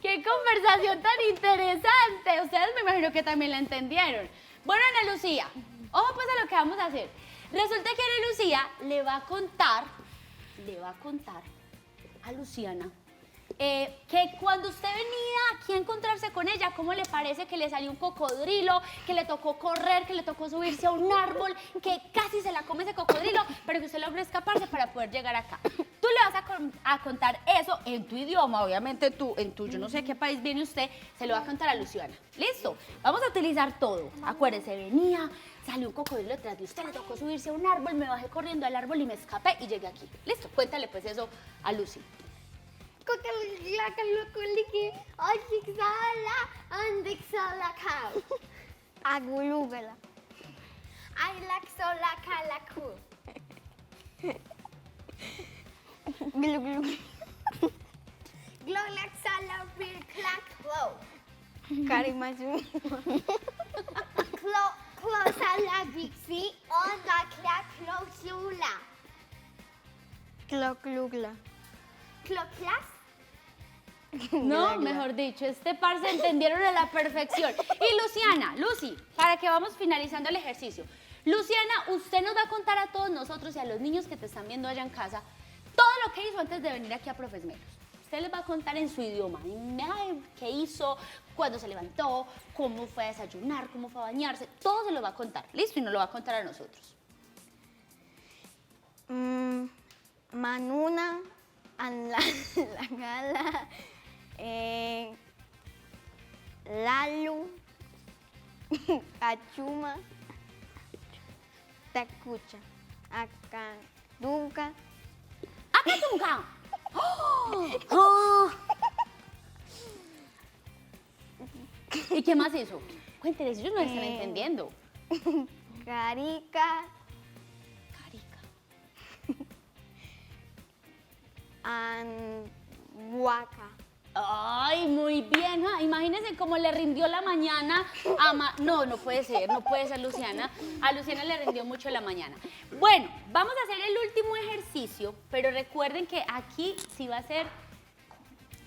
¡Qué conversación tan interesante! Ustedes me imagino que también la entendieron. Bueno, Ana Lucía, ojo pues a lo que vamos a hacer. Resulta que Ana Lucía le va a contar a Luciana que cuando usted venía aquí a encontrarse con ella, ¿cómo le parece que le salió un cocodrilo, que le tocó correr, que le tocó subirse a un árbol, que casi se la come ese cocodrilo, pero que usted logró escaparse para poder llegar acá? Tú le vas a contar eso en tu idioma, obviamente yo no sé qué país viene usted, se lo va a contar a Luciana. ¿Listo? Vamos a utilizar todo. Acuérdense, venía, salió un cocodrilo detrás de usted, le tocó subirse a un árbol, me bajé corriendo al árbol y me escapé y llegué aquí. ¿Listo? Cuéntale pues eso a Lucy. Agulugala. I like so lakalaku. Glu glu. Glolak sala real clack flow. Karimazu. Clo sala bixi on the clack flow sula. Cloclugla. Cloclas. No, mejor dicho, este par se entendieron a la perfección. Y Luciana, Lucy, para que vamos finalizando el ejercicio. Luciana, usted nos va a contar a todos nosotros y a los niños que te están viendo allá en casa todo lo que hizo antes de venir aquí a Profesmeros. Usted les va a contar en su idioma, qué hizo, cuándo se levantó, cómo fue a desayunar, cómo fue a bañarse, todo se lo va a contar, ¿listo? Y nos lo va a contar a nosotros. Manuna, la gala, Lalu, Achuma, Tacucha, Acatunca. ¡Acatunca! ¡Oh! ¿Y qué más hizo? Cuéntenles, ellos no están entendiendo. Carica, Carica. Huaca. Ay, muy bien. Imagínense cómo le rindió la mañana a No, no puede ser, Luciana. A Luciana le rindió mucho la mañana. Bueno, vamos a hacer el último ejercicio, pero recuerden que aquí sí va a ser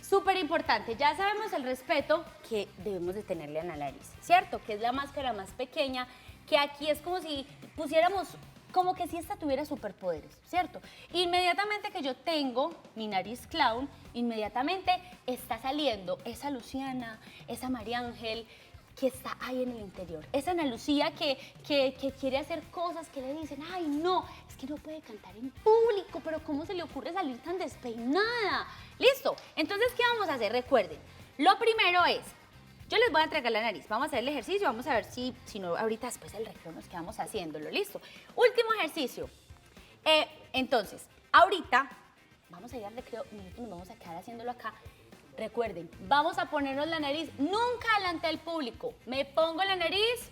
súper importante. Ya sabemos el respeto que debemos de tenerle a la nariz, ¿cierto? Que es la máscara más pequeña, que aquí es como si pusiéramos, como que si esta tuviera superpoderes, ¿cierto? Inmediatamente que yo tengo mi nariz clown, inmediatamente está saliendo esa Luciana, esa María Ángel, que está ahí en el interior. Esa Ana Lucía que quiere hacer cosas que le dicen, ay no, es que no puede cantar en público, pero ¿cómo se le ocurre salir tan despeinada? ¿Listo? Entonces, ¿qué vamos a hacer? Recuerden, lo primero es, yo les voy a entregar la nariz, vamos a hacer el ejercicio, vamos a ver si no, ahorita después del recreo nos quedamos haciéndolo, ¿listo? Último ejercicio. Entonces, ahorita vamos a ir al recreo y nosotros nos vamos a quedar haciéndolo acá. Recuerden, vamos a ponernos la nariz nunca delante del público. Me pongo la nariz,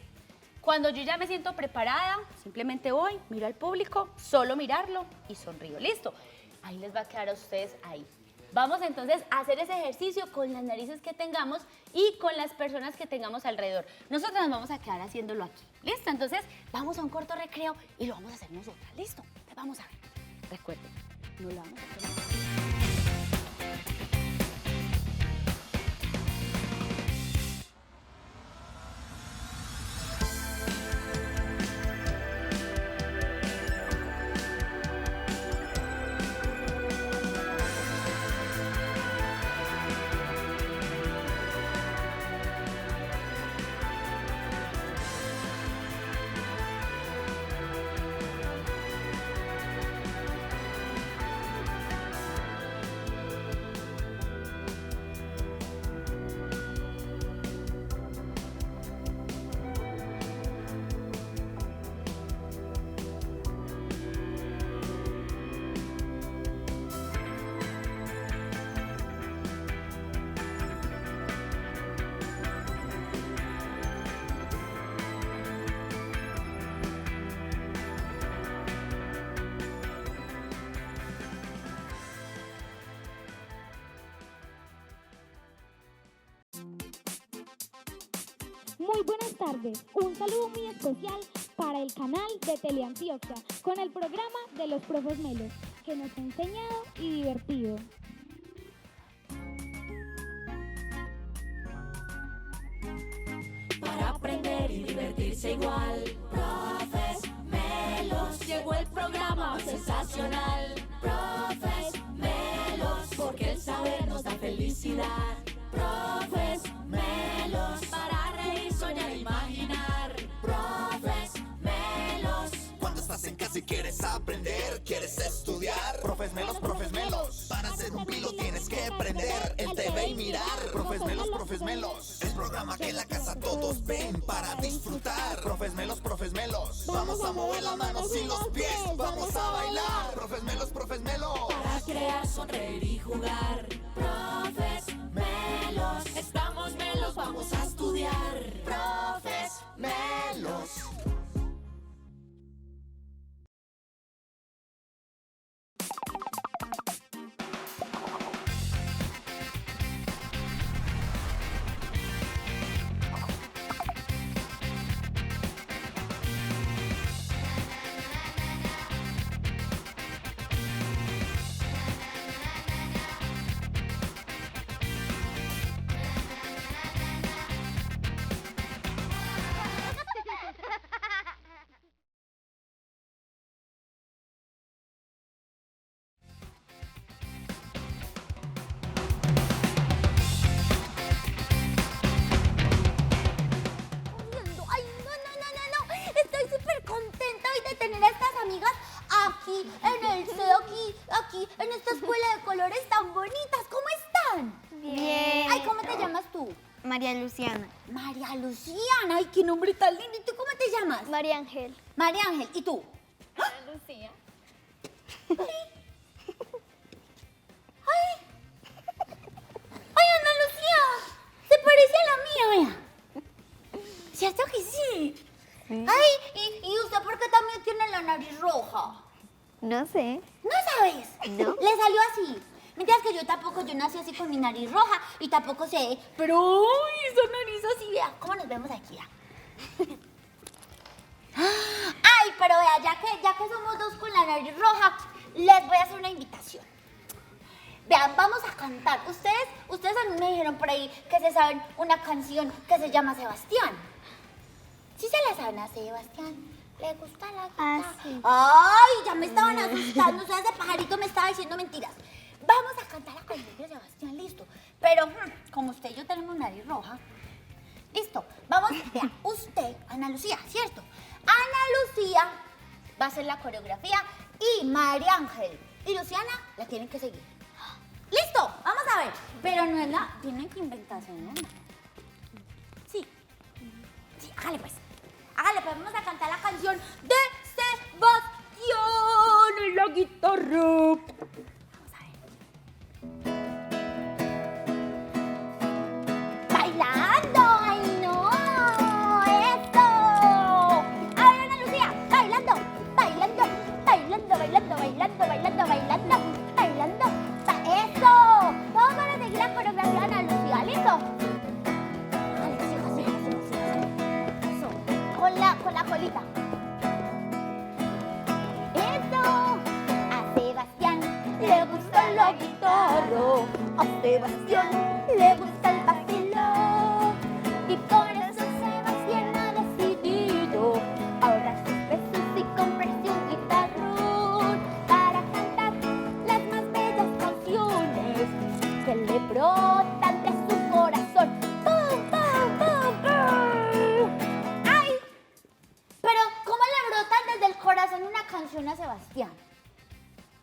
cuando yo ya me siento preparada, simplemente voy, miro al público, solo mirarlo y sonrío, ¿listo? Ahí les va a quedar a ustedes ahí. Vamos entonces a hacer ese ejercicio con las narices que tengamos y con las personas que tengamos alrededor. Nosotros nos vamos a quedar haciéndolo aquí, ¿listo? Entonces vamos a un corto recreo y lo vamos a hacer nosotras, ¿listo? Entonces, vamos a ver. Recuerden, no lo vamos a hacer. Muy buenas tardes, un saludo muy especial para el canal de Teleantioquia con el programa de los profes Melos, que nos ha enseñado y divertido. Para aprender y divertirse igual, profes Melos, llegó el programa sensacional. Profes Melos, porque el saber nos da felicidad. Profes Melos, para reír, soñar e imaginar. Profes Melos, cuando estás en casa y quieres aprender, quieres estudiar. Profes Melos, para ser un pilo tienes que prender el TV y mirar. Profes Melos, el programa que en la casa todos ven para disfrutar. Profes Melos, vamos a mover las manos y los pies, vamos a bailar. Profes Melos, para crear, sonreír y jugar. Profes Melos, estamos melos, vamos a estudiar. Profes Melos. Ay, no. Estoy súper contenta hoy de tener a estas amigas aquí en el CEDO, aquí en esta escuela de colores tan bonitas. ¿Cómo están? Bien. Ay, ¿cómo te llamas tú? María Luciana. María Luciana. Ay, qué nombre tan lindo. ¿Y tú cómo te llamas? María Ángel. María Ángel. ¿Y tú? Lucía. No sé. ¿No sabes? No. Le salió así. Mientras que yo nací así con mi nariz roja y tampoco sé, pero ¡uy! Esa nariz así, vea, ¿cómo nos vemos aquí? Vea? Ay, pero vea, ya que somos dos con la nariz roja, les voy a hacer una invitación. Vean, vamos a cantar. Ustedes a mí me dijeron por ahí que se saben una canción que se llama Sebastián. ¿Sí se la saben a Sebastián? ¿Le gusta la guitarra? sí. Ay, ya me estaban asustando. O sea, ese pajarito me estaba diciendo mentiras. Vamos a cantar la canción de Sebastián, listo. Pero como usted y yo tenemos nariz roja, listo. Vamos, vea, usted, Ana Lucía, ¿cierto? Ana Lucía va a hacer la coreografía y María Ángel y Luciana la tienen que seguir. ¡Listo! Vamos a ver. Pero no es la... Tienen que inventarse, ¿no? Sí. Sí, hágale pues. Vamos a cantar la canción de Sebastián en la guitarra. Vamos a ver. ¡Bailando! ¡Ay, no! ¡Eso! A ver, Ana Lucía, bailando. ¡Eso! Vamos a seguir la coreografía de Ana Lucía, ¿listo? Vale, sí. Eso. Con la colita. Eso. A Sebastián le gusta la guitarra. A Sebastián le gusta el vacilón. Y por eso Sebastián ha decidido ahorrar sus pesos y comprarse un guitarrón para cantar las más bellas canciones que le brotan de su corazón. ¡Pum, pum, pum, pum! ¡Ay! Pero, ¿cómo le brotan desde el corazón una canción a Sebastián?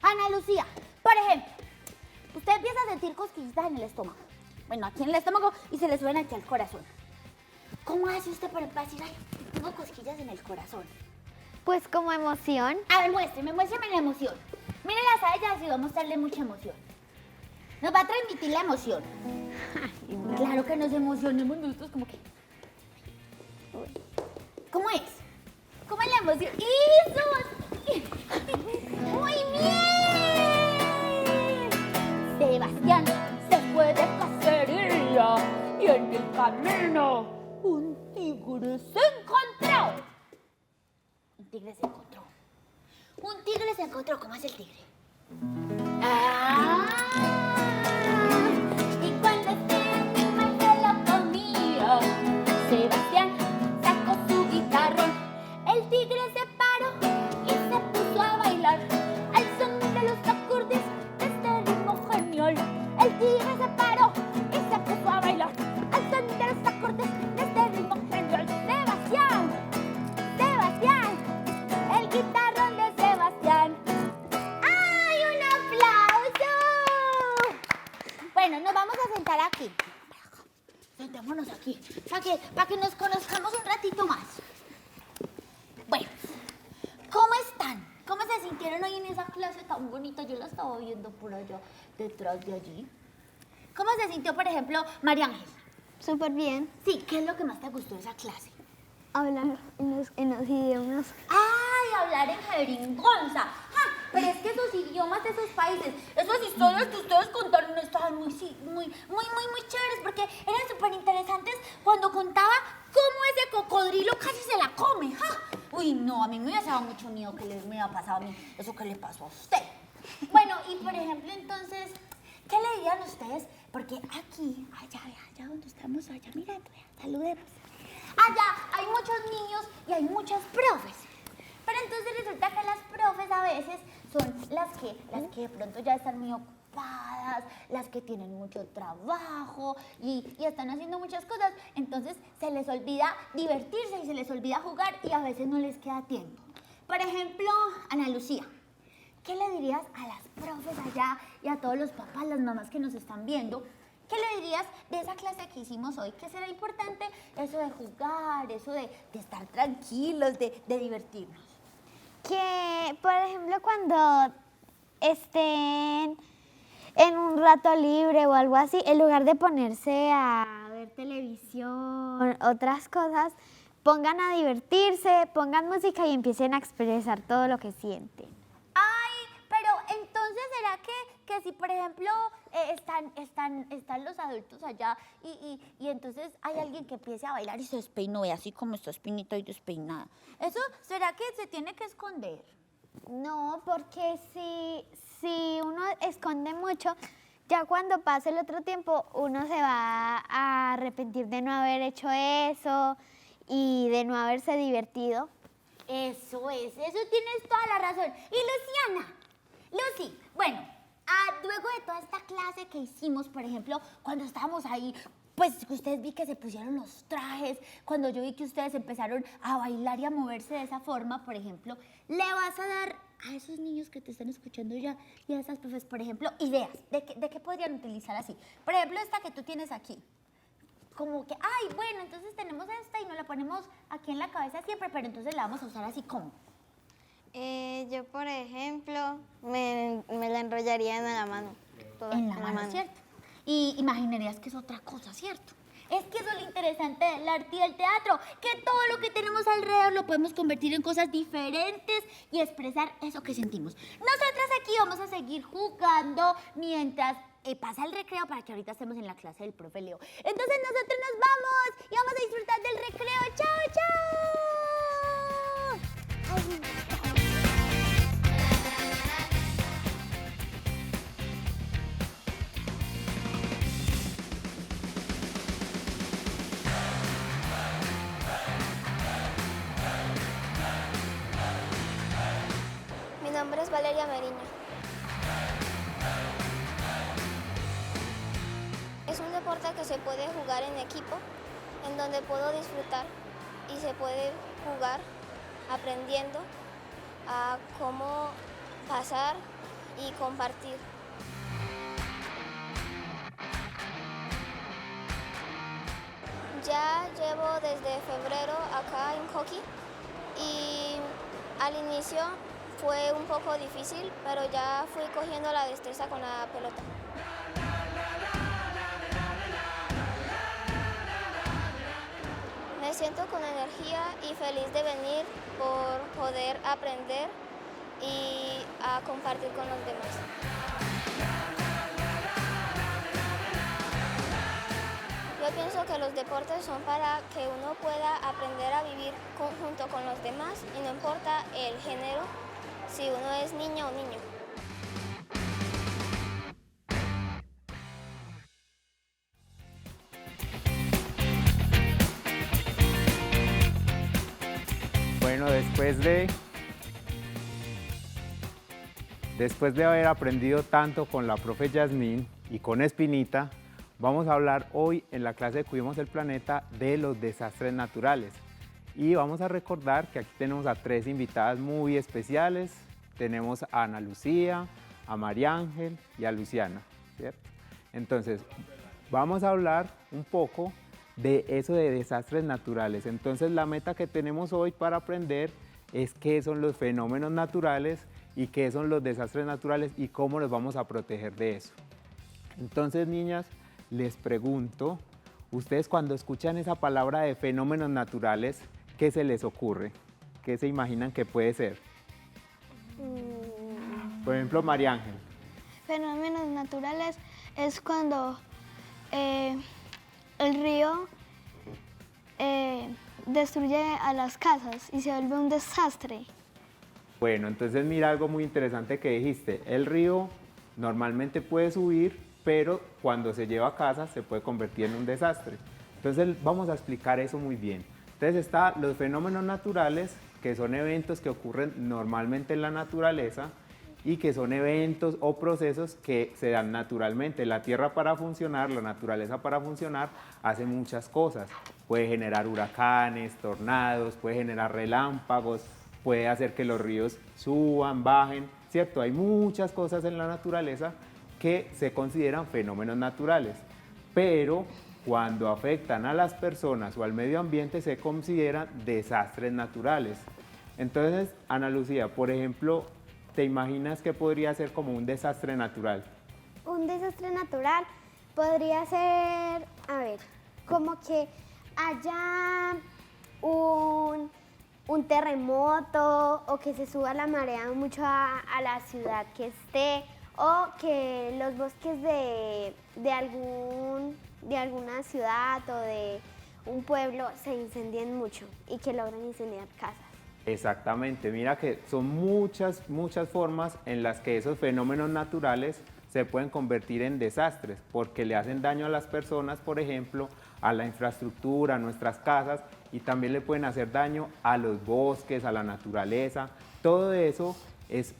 Ana Lucía, por ejemplo, usted empieza a sentir cosquillitas en el estómago. Bueno, aquí en el estómago y se le suben aquí al corazón. ¿Cómo hace usted para decir, ay, tengo cosquillas en el corazón? Pues como emoción. A ver, muéstreme la emoción. Mírenlas a ellas y va a mostrarle mucha emoción. Nos va a transmitir la emoción. Claro que nos emocionemos nosotros como que... ¿Cómo es? ¿Cómo es la emoción? ¡Eso! ¡Muy bien! Sebastián se fue de cacería y en el camino un tigre se encontró. Un tigre se encontró. ¿Cómo hace el tigre? Y cuando este animal se lo comía, Sebastián sacó su guitarrón. El tigre se paró y se puso a bailar al son de los acordes de este ritmo genial. El tigre se paró y se puso a bailar al son de los acordes de este ritmo genial. Sebastián, el guitarrón de Sebastián. ¡Ay, un aplauso! Bueno, nos vamos a sentar aquí. Sentémonos aquí, para que nos conozcamos un ratito más. Bueno, ¿cómo están? ¿Cómo se sintieron hoy en esa clase tan bonita? Yo la estaba viendo por allá, detrás de allí. ¿Cómo se sintió, por ejemplo, María Ángel? Súper bien. Sí, ¿qué es lo que más te gustó de esa clase? Hablar en los idiomas. ¡Ay, hablar en jeringonza! ¡Ja! Pero es que esos idiomas de esos países, esas historias que ustedes contaron estaban muy chéveres porque eran súper interesantes cuando contaba cómo ese cocodrilo casi se la come. ¡Ja! Uy, no, a mí me hubiese dado mucho miedo que me hubiera pasado a mí eso que le pasó a usted. Bueno, y por ejemplo, entonces, ¿qué le dirían ustedes? Porque aquí, allá donde estamos, allá mirando, saludemos. Allá hay muchos niños y hay muchas profes. Pero entonces resulta que las profes a veces son las que de pronto ya están muy ocupadas, las que tienen mucho trabajo y están haciendo muchas cosas. Entonces se les olvida divertirse y se les olvida jugar y a veces no les queda tiempo. Por ejemplo, Ana Lucía, ¿qué le dirías a las profes allá y a todos los papás, las mamás que nos están viendo? ¿Qué le dirías de esa clase que hicimos hoy? ¿Qué será importante? Eso de jugar, eso de estar tranquilos, de divertirnos. Que, por ejemplo, cuando estén en un rato libre o algo así, en lugar de ponerse a ver televisión, otras cosas, pongan a divertirse, pongan música y empiecen a expresar todo lo que sienten. ¡Ay, ¿será que si, por ejemplo, están los adultos allá y entonces hay alguien que empiece a bailar y se despeinó, y así como está espinita y despeinada? ¿Eso será que se tiene que esconder? No, porque si uno esconde mucho, ya cuando pase el otro tiempo, uno se va a arrepentir de no haber hecho eso y de no haberse divertido. Eso tienes toda la razón. Y Luciana, Lucy, bueno, luego de toda esta clase que hicimos, por ejemplo, cuando estábamos ahí, pues ustedes vi que se pusieron los trajes, cuando yo vi que ustedes empezaron a bailar y a moverse de esa forma, por ejemplo, le vas a dar a esos niños que te están escuchando ya y a esas profes, por ejemplo, ideas de qué podrían utilizar así. Por ejemplo, esta que tú tienes aquí. Como que, ay, bueno, entonces tenemos esta y nos la ponemos aquí en la cabeza siempre, pero entonces la vamos a usar así como. Yo, por ejemplo, me la enrollaría en la mano. En la mano, ¿cierto? Y imaginarías que es otra cosa, ¿cierto? Es que eso es lo interesante del arte y del teatro, que todo lo que tenemos alrededor lo podemos convertir en cosas diferentes y expresar eso que sentimos. Nosotras aquí vamos a seguir jugando mientras pasa el recreo para que ahorita estemos en la clase del profe Leo. Entonces nosotros nos vamos y vamos a disfrutar del recreo. ¡Chao, chao! Ay. Mi nombre es Valeria Meriño. Es un deporte que se puede jugar en equipo, en donde puedo disfrutar y se puede jugar aprendiendo a cómo pasar y compartir. Ya llevo desde febrero acá en hockey y al inicio fue un poco difícil, pero ya fui cogiendo la destreza con la pelota. Me siento con energía y feliz de venir por poder aprender y a compartir con los demás. Yo pienso que los deportes son para que uno pueda aprender a vivir junto con los demás y no importa el género, si uno es niña o niño. Bueno, después de haber aprendido tanto con la profe Yasmín y con Espinita, vamos a hablar hoy en la clase de Cuidemos el Planeta de los desastres naturales. Y vamos a recordar que aquí tenemos a 3 invitadas muy especiales. Tenemos a Ana Lucía, a María Ángel y a Luciana, ¿cierto? Entonces, vamos a hablar un poco de eso de desastres naturales. Entonces, la meta que tenemos hoy para aprender es qué son los fenómenos naturales y qué son los desastres naturales y cómo nos vamos a proteger de eso. Entonces, niñas, les pregunto, ustedes cuando escuchan esa palabra de fenómenos naturales, ¿qué se les ocurre? ¿Qué se imaginan que puede ser? Por ejemplo, María Ángel. Fenómenos naturales es cuando el río destruye a las casas y se vuelve un desastre. Bueno, entonces mira algo muy interesante que dijiste. El río normalmente puede subir, pero cuando se lleva a casa se puede convertir en un desastre. Entonces vamos a explicar eso muy bien. Entonces están los fenómenos naturales, que son eventos que ocurren normalmente en la naturaleza y que son eventos o procesos que se dan naturalmente. La tierra para funcionar, la naturaleza para funcionar, hace muchas cosas. Puede generar huracanes, tornados, puede generar relámpagos, puede hacer que los ríos suban, bajen, ¿cierto? Hay muchas cosas en la naturaleza que se consideran fenómenos naturales, pero cuando afectan a las personas o al medio ambiente se consideran desastres naturales. Entonces, Ana Lucía, por ejemplo, ¿te imaginas que podría ser como un desastre natural? Un desastre natural podría ser, a ver, como que haya un terremoto o que se suba la marea mucho a la ciudad que esté, o que los bosques de alguna ciudad o de un pueblo se incendien mucho y que logran incendiar casas. Exactamente, mira que son muchas formas en las que esos fenómenos naturales se pueden convertir en desastres, porque le hacen daño a las personas, por ejemplo, a la infraestructura, a nuestras casas, y también le pueden hacer daño a los bosques, a la naturaleza. Todo eso es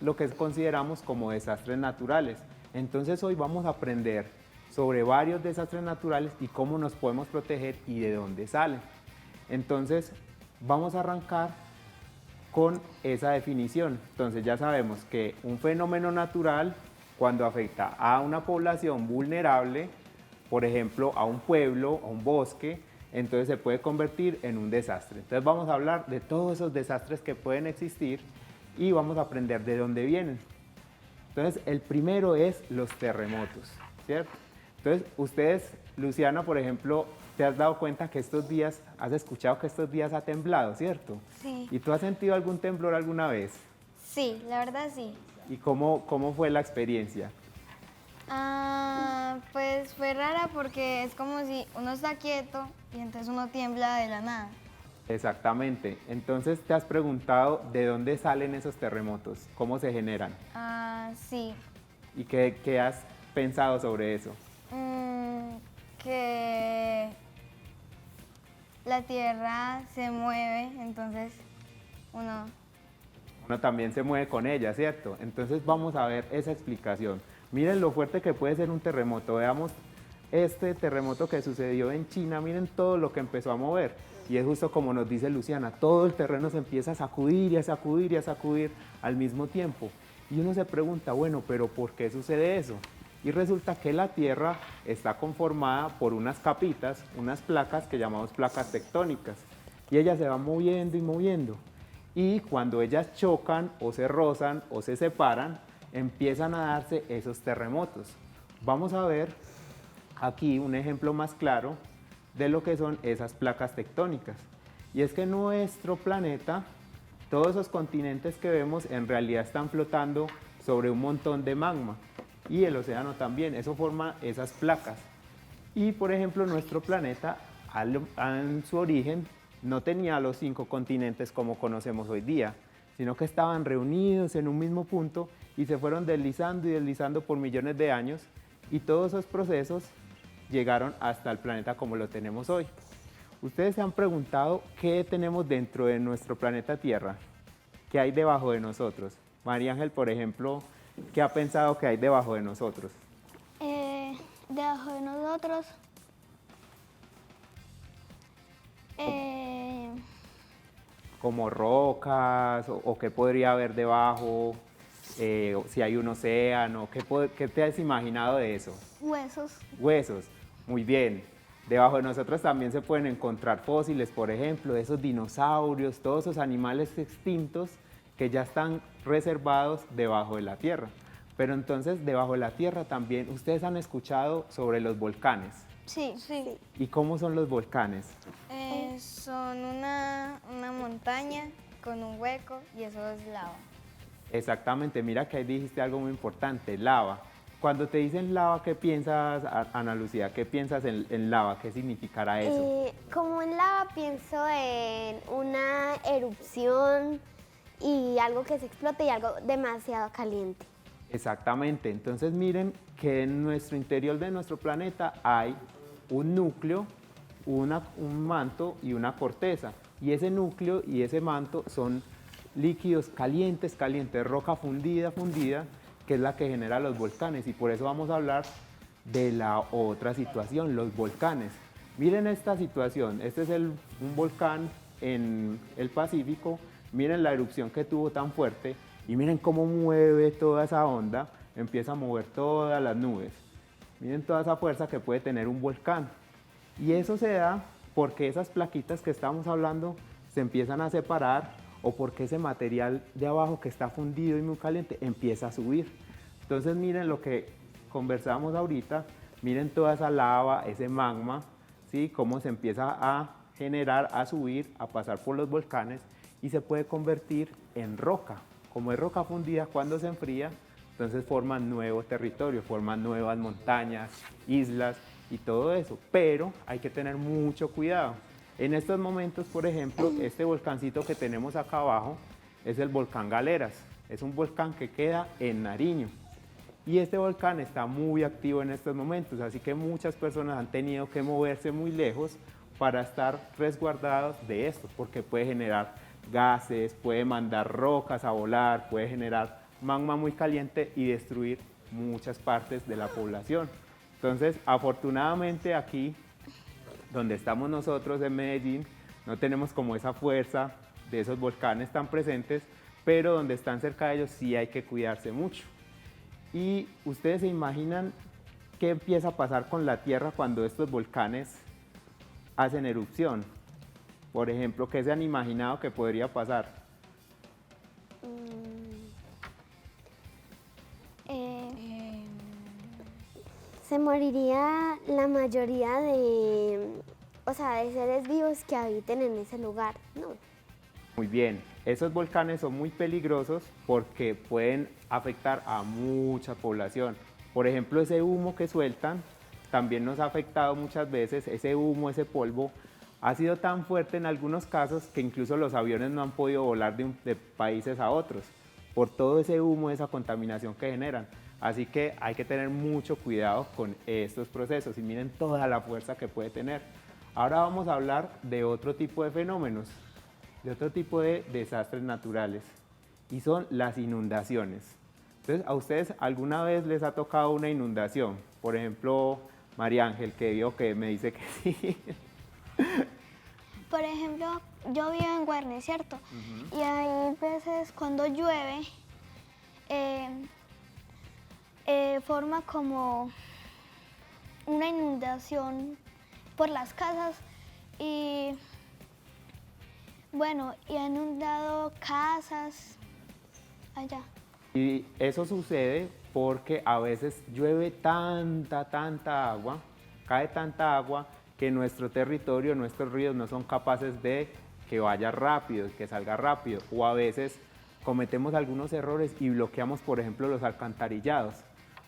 lo que consideramos como desastres naturales. Entonces hoy vamos a aprender sobre varios desastres naturales y cómo nos podemos proteger y de dónde salen. Entonces vamos a arrancar con esa definición. Entonces ya sabemos que un fenómeno natural, cuando afecta a una población vulnerable, por ejemplo a un pueblo, a un bosque, entonces se puede convertir en un desastre. Entonces vamos a hablar de todos esos desastres que pueden existir y vamos a aprender de dónde vienen. Entonces el primero es los terremotos, ¿cierto? Entonces ustedes, Luciana, por ejemplo, te has dado cuenta que estos días, has escuchado que estos días ha temblado, ¿cierto? Sí. ¿Y tú has sentido algún temblor alguna vez? Sí, la verdad sí. ¿Y cómo fue la experiencia? Pues fue rara porque es como si uno está quieto y entonces uno tiembla de la nada. Exactamente. Entonces, ¿te has preguntado de dónde salen esos terremotos? ¿Cómo se generan? Sí. ¿Y qué has pensado sobre eso? Que la tierra se mueve, entonces uno También se mueve con ella, ¿cierto? Entonces vamos a ver esa explicación. Miren lo fuerte que puede ser un terremoto. Veamos este terremoto que sucedió en China. Miren todo lo que empezó a mover. Y es justo como nos dice Luciana, todo el terreno se empieza a sacudir y a sacudir y a sacudir al mismo tiempo. Y uno se pregunta, bueno, pero ¿por qué sucede eso? Y resulta que la Tierra está conformada por unas capitas, unas placas que llamamos placas tectónicas. Y ellas se van moviendo y moviendo. Y cuando ellas chocan o se rozan o se separan, empiezan a darse esos terremotos. Vamos a ver aquí un ejemplo más claro de lo que son esas placas tectónicas. Y es que nuestro planeta, todos esos continentes que vemos en realidad están flotando sobre un montón de magma. Y el océano también, eso forma esas placas. Y por ejemplo nuestro planeta en su origen no tenía los 5 continentes como conocemos hoy día, sino que estaban reunidos en un mismo punto y se fueron deslizando y deslizando por millones de años, y todos esos procesos llegaron hasta el planeta como lo tenemos hoy. Ustedes se han preguntado qué tenemos dentro de nuestro planeta Tierra, qué hay debajo de nosotros. María Ángel, por ejemplo, ¿qué ha pensado que hay debajo de nosotros? Debajo de nosotros, Como rocas, o qué podría haber debajo, si hay un océano, ¿qué te has imaginado de eso? huesos. Huesos, muy bien. Debajo de nosotros también se pueden encontrar fósiles, por ejemplo, de esos dinosaurios, todos esos animales extintos que ya están reservados debajo de la Tierra. Pero entonces, debajo de la Tierra también, ustedes han escuchado sobre los volcanes. Sí. ¿Y cómo son los volcanes? Son una montaña con un hueco y eso es lava. Exactamente, mira que ahí dijiste algo muy importante, lava. Cuando te dicen lava, ¿qué piensas, Ana Lucía? ¿Qué piensas en lava? ¿Qué significará eso? Como en lava pienso en una erupción y algo que se explote y algo demasiado caliente. Exactamente, entonces miren que en nuestro interior de nuestro planeta hay un núcleo, un manto y una corteza. Y ese núcleo y ese manto son líquidos calientes, roca fundida, que es la que genera los volcanes. Y por eso vamos a hablar de la otra situación, los volcanes. Miren esta situación, este es un volcán en el Pacífico. Miren la erupción que tuvo tan fuerte y miren cómo mueve toda esa onda, empieza a mover todas las nubes. Miren toda esa fuerza que puede tener un volcán. Y eso se da porque esas plaquitas que estamos hablando se empiezan a separar, o porque ese material de abajo que está fundido y muy caliente empieza a subir. Entonces miren lo que conversamos ahorita, miren toda esa lava, ese magma, ¿sí? Cómo se empieza a generar, a subir, a pasar por los volcanes y se puede convertir en roca. Como es roca fundida, cuando se enfría, Entonces forman nuevo territorio, forman nuevas montañas, islas y todo eso, pero hay que tener mucho cuidado. En estos momentos, por ejemplo, este volcancito que tenemos acá abajo es el volcán Galeras, es un volcán que queda en Nariño y este volcán está muy activo en estos momentos, así que muchas personas han tenido que moverse muy lejos para estar resguardados de esto, porque puede generar gases, puede mandar rocas a volar, puede generar magma muy caliente y destruir muchas partes de la población. Entonces, afortunadamente aquí, donde estamos nosotros en Medellín, no tenemos como esa fuerza de esos volcanes tan presentes, pero donde están cerca de ellos sí hay que cuidarse mucho. Y ustedes se imaginan qué empieza a pasar con la Tierra cuando estos volcanes hacen erupción. Por ejemplo, ¿qué se han imaginado que podría pasar? Se moriría la mayoría de seres vivos que habiten en ese lugar, ¿no? Muy bien, esos volcanes son muy peligrosos porque pueden afectar a mucha población. Por ejemplo, ese humo que sueltan también nos ha afectado muchas veces. Ese humo, ese polvo, ha sido tan fuerte en algunos casos que incluso los aviones no han podido volar de países a otros por todo ese humo, esa contaminación que generan. Así que hay que tener mucho cuidado con estos procesos y miren toda la fuerza que puede tener. Ahora vamos a hablar de otro tipo de fenómenos, de otro tipo de desastres naturales y son las inundaciones. Entonces, ¿a ustedes alguna vez les ha tocado una inundación? Por ejemplo, María Ángel, que vio que me dice que sí. Por ejemplo, yo vivo en Guarne, ¿cierto? Y hay veces cuando llueve, forma como una inundación por las casas y bueno, y ha inundado casas allá. Y eso sucede porque a veces llueve tanta agua, cae tanta agua que nuestro territorio, nuestros ríos no son capaces de que vaya rápido, que salga rápido, o a veces cometemos algunos errores y bloqueamos, por ejemplo, los alcantarillados.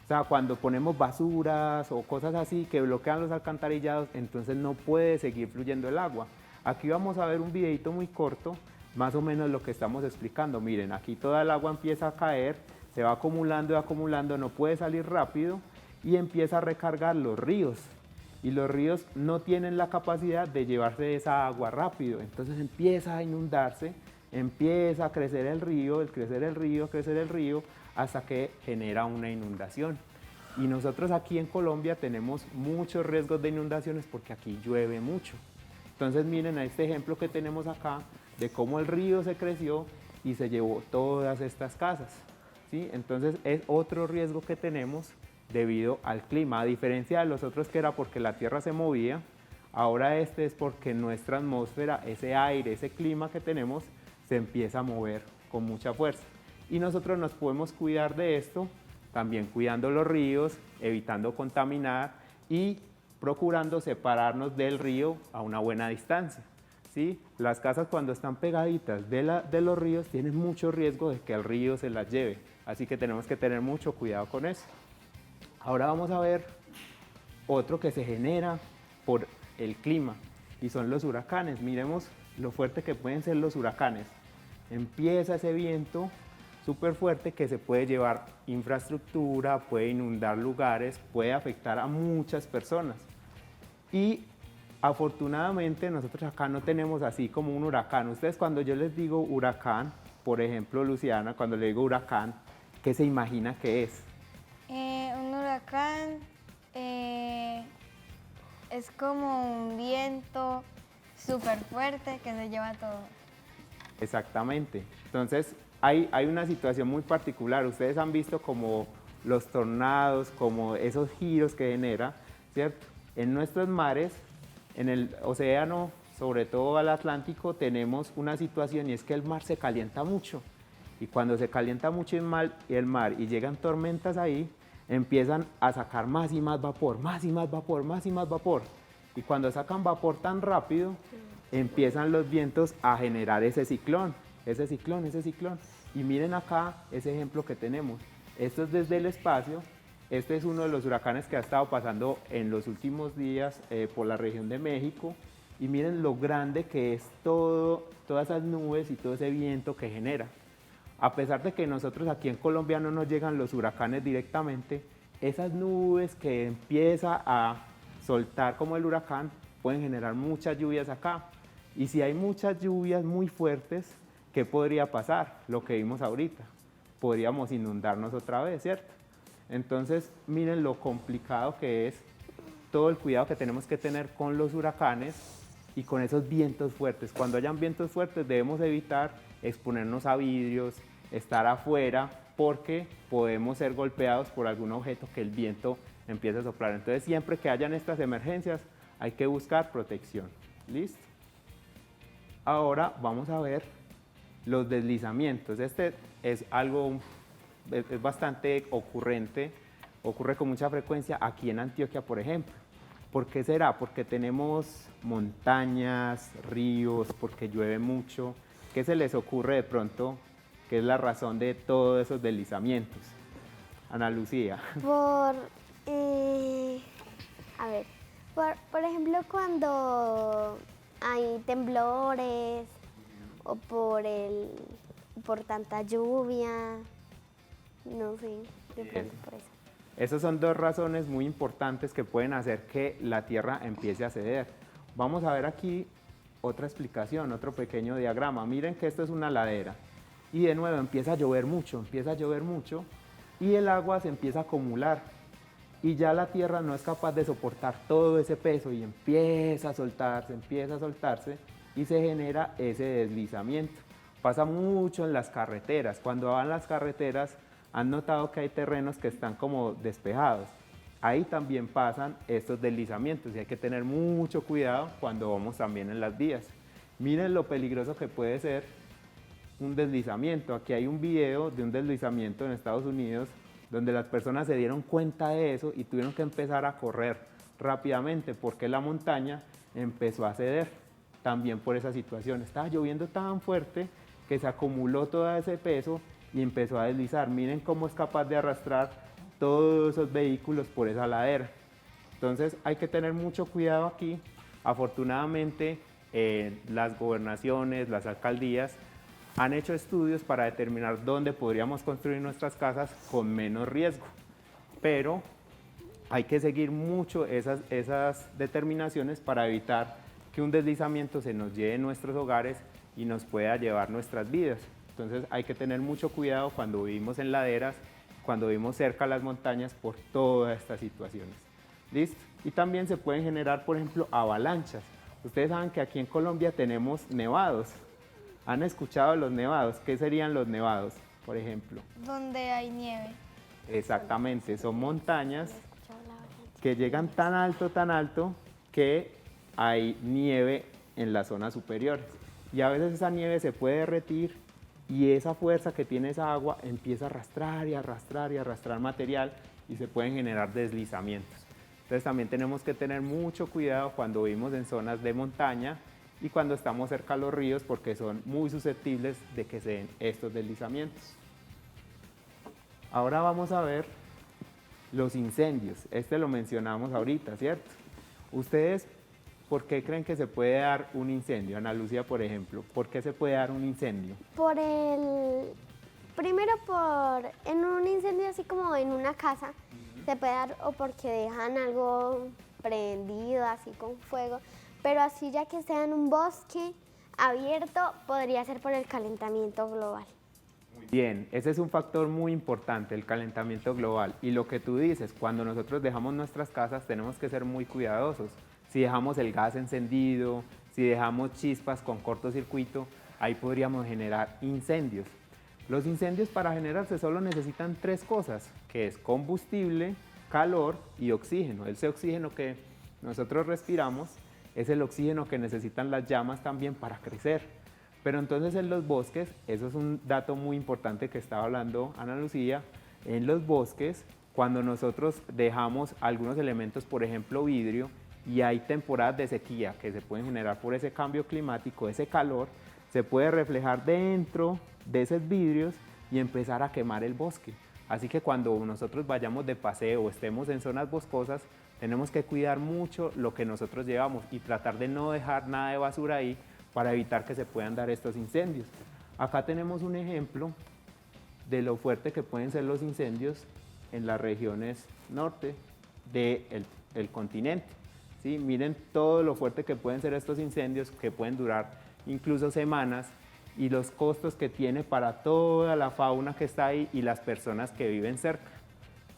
O sea, cuando ponemos basuras o cosas así que bloquean los alcantarillados, entonces no puede seguir fluyendo el agua. Aquí vamos a ver un videito muy corto, más o menos lo que estamos explicando. Miren, aquí toda el agua empieza a caer, se va acumulando y acumulando, no puede salir rápido y empieza a recargar los ríos. Y los ríos no tienen la capacidad de llevarse esa agua rápido, entonces empieza a inundarse, empieza a crecer el río, crecer el río, hasta que genera una inundación. Y nosotros aquí en Colombia tenemos muchos riesgos de inundaciones porque aquí llueve mucho. Entonces miren a este ejemplo que tenemos acá de cómo el río se creció y se llevó todas estas casas, ¿sí? Entonces es otro riesgo que tenemos debido al clima, a diferencia de los otros que era porque la Tierra se movía, ahora este es porque nuestra atmósfera, ese aire, ese clima que tenemos, se empieza a mover con mucha fuerza. Y nosotros nos podemos cuidar de esto, también cuidando los ríos, evitando contaminar y procurando separarnos del río a una buena distancia, ¿sí? Las casas cuando están pegaditas de los ríos tienen mucho riesgo de que el río se las lleve, así que tenemos que tener mucho cuidado con eso. Ahora vamos a ver otro que se genera por el clima y son los huracanes. Miremos lo fuerte que pueden ser los huracanes. Empieza ese viento súper fuerte que se puede llevar infraestructura, puede inundar lugares, puede afectar a muchas personas. Y afortunadamente nosotros acá no tenemos así como un huracán. Ustedes cuando yo les digo huracán, por ejemplo Luciana, cuando le digo huracán, ¿qué se imagina que es? Un huracán es como un viento súper fuerte que se lleva todo. Exactamente. Entonces, hay una situación muy particular. Ustedes han visto como los tornados, como esos giros que genera, ¿cierto? En nuestros mares, en el océano, sobre todo al Atlántico, tenemos una situación y es que el mar se calienta mucho. Y cuando se calienta mucho el mar y llegan tormentas ahí, empiezan a sacar más y más vapor, más y más vapor, más y más vapor. Y cuando sacan vapor tan rápido, empiezan los vientos a generar ese ciclón. Y miren acá ese ejemplo que tenemos. Esto es desde el espacio. Este es uno de los huracanes que ha estado pasando en los últimos días por la región de México. Y miren lo grande que es todas esas nubes y todo ese viento que genera. A pesar de que nosotros aquí en Colombia no nos llegan los huracanes directamente, esas nubes que empieza a soltar como el huracán pueden generar muchas lluvias acá. Y si hay muchas lluvias muy fuertes, ¿qué podría pasar? Lo que vimos ahorita. Podríamos inundarnos otra vez, ¿cierto? Entonces, miren lo complicado que es todo el cuidado que tenemos que tener con los huracanes y con esos vientos fuertes. Cuando hayan vientos fuertes debemos evitar exponernos a vidrios, estar afuera, porque podemos ser golpeados por algún objeto que el viento empiece a soplar. Entonces, siempre que hayan estas emergencias, hay que buscar protección. ¿Listo? Ahora vamos a ver los deslizamientos. Este es algo es bastante ocurrente, ocurre con mucha frecuencia aquí en Antioquia, por ejemplo. ¿Por qué será? Porque tenemos montañas, ríos, porque llueve mucho. ¿Qué se les ocurre de pronto? ¿Qué es la razón de todos esos deslizamientos? Ana Lucía. Por ejemplo, cuando hay temblores o por tanta lluvia, no sé, de pronto por eso. Esas son dos razones muy importantes que pueden hacer que la Tierra empiece a ceder. Vamos a ver aquí otra explicación, otro pequeño diagrama. Miren que esto es una ladera y de nuevo empieza a llover mucho y el agua se empieza a acumular y ya la Tierra no es capaz de soportar todo ese peso y empieza a soltarse y se genera ese deslizamiento. Pasa mucho en las carreteras. Cuando van las carreteras han notado que hay terrenos que están como despejados. Ahí también pasan estos deslizamientos y hay que tener mucho cuidado cuando vamos también en las vías. Miren lo peligroso que puede ser un deslizamiento. Aquí hay un video de un deslizamiento en Estados Unidos donde las personas se dieron cuenta de eso y tuvieron que empezar a correr rápidamente porque la montaña empezó a ceder también por esa situación. Estaba lloviendo tan fuerte que se acumuló todo ese peso y empezó a deslizar. Miren cómo es capaz de arrastrar todos esos vehículos por esa ladera. Entonces hay que tener mucho cuidado aquí. Afortunadamente las gobernaciones, las alcaldías han hecho estudios para determinar dónde podríamos construir nuestras casas con menos riesgo. Pero hay que seguir mucho esas determinaciones para evitar que un deslizamiento se nos lleve en nuestros hogares y nos pueda llevar nuestras vidas. Entonces hay que tener mucho cuidado cuando vivimos en laderas, cuando vivimos cerca a las montañas por todas estas situaciones. ¿Listo? Y también se pueden generar, por ejemplo, avalanchas. Ustedes saben que aquí en Colombia tenemos nevados. ¿Han escuchado los nevados? ¿Qué serían los nevados, por ejemplo? Donde hay nieve. Exactamente, son montañas que llegan tan alto que hay nieve en las zonas superiores. Y a veces esa nieve se puede derretir y esa fuerza que tiene esa agua empieza a arrastrar y arrastrar material y se pueden generar deslizamientos. Entonces también tenemos que tener mucho cuidado cuando vivimos en zonas de montaña y cuando estamos cerca a los ríos porque son muy susceptibles de que se den estos deslizamientos. Ahora vamos a ver los incendios. Este lo mencionamos ahorita, ¿cierto? Ustedes, ¿por qué creen que se puede dar un incendio? Ana Lucía, por ejemplo, ¿por qué se puede dar un incendio? Primero en un incendio así como en una casa, se puede dar o porque dejan algo prendido así con fuego, pero así ya que sea en un bosque abierto, podría ser por el calentamiento global. Bien, ese es un factor muy importante, el calentamiento global. Y lo que tú dices, cuando nosotros dejamos nuestras casas tenemos que ser muy cuidadosos. Si dejamos el gas encendido, si dejamos chispas con cortocircuito, ahí podríamos generar incendios. Los incendios para generarse solo necesitan 3 cosas, que es combustible, calor y oxígeno. Ese oxígeno que nosotros respiramos es el oxígeno que necesitan las llamas también para crecer. Pero entonces en los bosques, eso es un dato muy importante que estaba hablando Ana Lucía, en los bosques, cuando nosotros dejamos algunos elementos, por ejemplo vidrio, y hay temporadas de sequía que se pueden generar por ese cambio climático, ese calor, se puede reflejar dentro de esos vidrios y empezar a quemar el bosque. Así que cuando nosotros vayamos de paseo o estemos en zonas boscosas, tenemos que cuidar mucho lo que nosotros llevamos y tratar de no dejar nada de basura ahí para evitar que se puedan dar estos incendios. Acá tenemos un ejemplo de lo fuerte que pueden ser los incendios en las regiones norte del continente. ¿Sí? Miren todo lo fuerte que pueden ser estos incendios, que pueden durar incluso semanas, y los costos que tiene para toda la fauna que está ahí y las personas que viven cerca.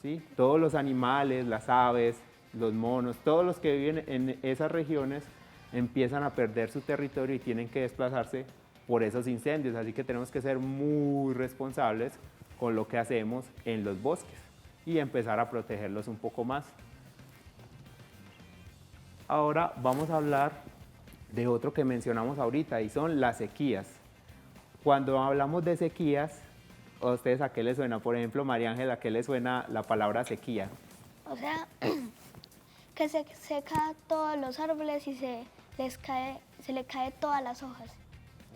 ¿Sí? Todos los animales, las aves, los monos, todos los que viven en esas regiones empiezan a perder su territorio y tienen que desplazarse por esos incendios, así que tenemos que ser muy responsables con lo que hacemos en los bosques y empezar a protegerlos un poco más. Ahora vamos a hablar de otro que mencionamos ahorita y son las sequías. Cuando hablamos de sequías, ¿a ustedes a qué les suena? Por ejemplo, María Ángela, ¿a qué les suena la palabra sequía? O sea, que se seca todos los árboles y se le cae todas las hojas.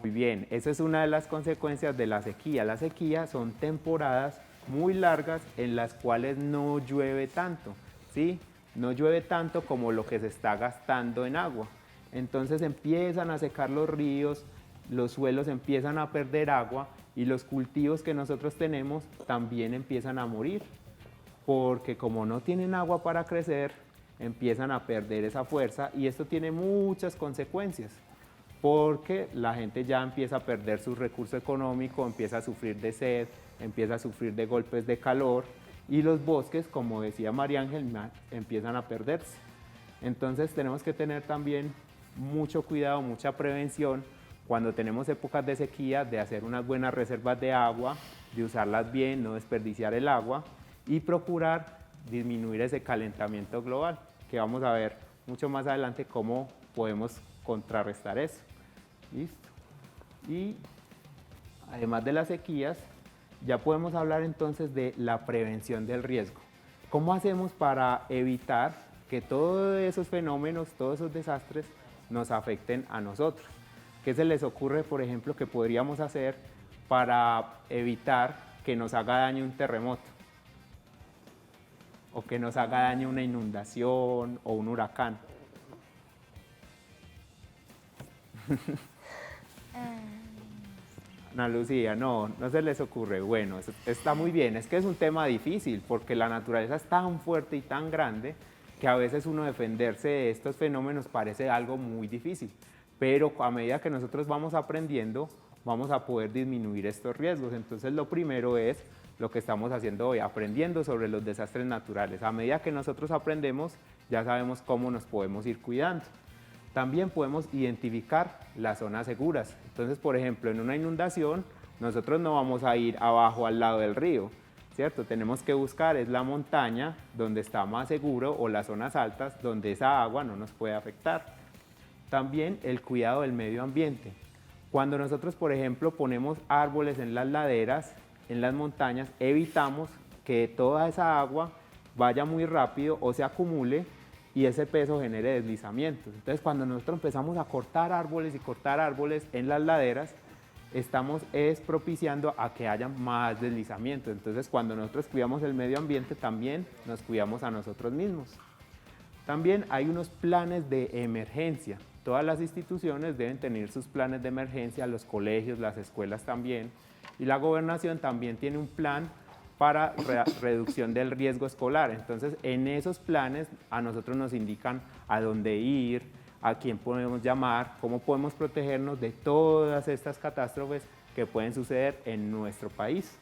Muy bien, esa es una de las consecuencias de la sequía. La sequía son temporadas muy largas en las cuales no llueve tanto, ¿sí? No llueve tanto como lo que se está gastando en agua. Entonces empiezan a secar los ríos, los suelos empiezan a perder agua y los cultivos que nosotros tenemos también empiezan a morir, porque como no tienen agua para crecer, empiezan a perder esa fuerza y esto tiene muchas consecuencias, porque la gente ya empieza a perder su recurso económico, empieza a sufrir de sed, empieza a sufrir de golpes de calor y los bosques, como decía María Ángela, empiezan a perderse. Entonces tenemos que tener también mucho cuidado, mucha prevención cuando tenemos épocas de sequía, de hacer unas buenas reservas de agua, de usarlas bien, no desperdiciar el agua y procurar disminuir ese calentamiento global, que vamos a ver mucho más adelante cómo podemos contrarrestar eso. ¿Listo? Y además de las sequías, ya podemos hablar entonces de la prevención del riesgo. ¿Cómo hacemos para evitar que todos esos fenómenos, todos esos desastres nos afecten a nosotros? ¿Qué se les ocurre, por ejemplo, que podríamos hacer para evitar que nos haga daño un terremoto? O que nos haga daño una inundación o un huracán. Ana Lucía, no se les ocurre. Bueno, está muy bien, es que es un tema difícil porque la naturaleza es tan fuerte y tan grande que a veces uno defenderse de estos fenómenos parece algo muy difícil, pero a medida que nosotros vamos aprendiendo, vamos a poder disminuir estos riesgos. Entonces lo primero es lo que estamos haciendo hoy, aprendiendo sobre los desastres naturales. A medida que nosotros aprendemos, ya sabemos cómo nos podemos ir cuidando. También podemos identificar las zonas seguras. Entonces, por ejemplo, en una inundación, nosotros no vamos a ir abajo al lado del río, ¿cierto? Tenemos que buscar, es la montaña donde está más seguro o las zonas altas donde esa agua no nos puede afectar. También el cuidado del medio ambiente. Cuando nosotros, por ejemplo, ponemos árboles en las laderas, en las montañas, evitamos que toda esa agua vaya muy rápido o se acumule y ese peso genere deslizamientos. Entonces, cuando nosotros empezamos a cortar árboles en las laderas, estamos propiciando a que haya más deslizamientos. Entonces, cuando nosotros cuidamos el medio ambiente, también nos cuidamos a nosotros mismos. También hay unos planes de emergencia. Todas las instituciones deben tener sus planes de emergencia, los colegios, las escuelas también, y la gobernación también tiene un plan para reducción del riesgo escolar. Entonces, en esos planes a nosotros nos indican a dónde ir, a quién podemos llamar, cómo podemos protegernos de todas estas catástrofes que pueden suceder en nuestro país.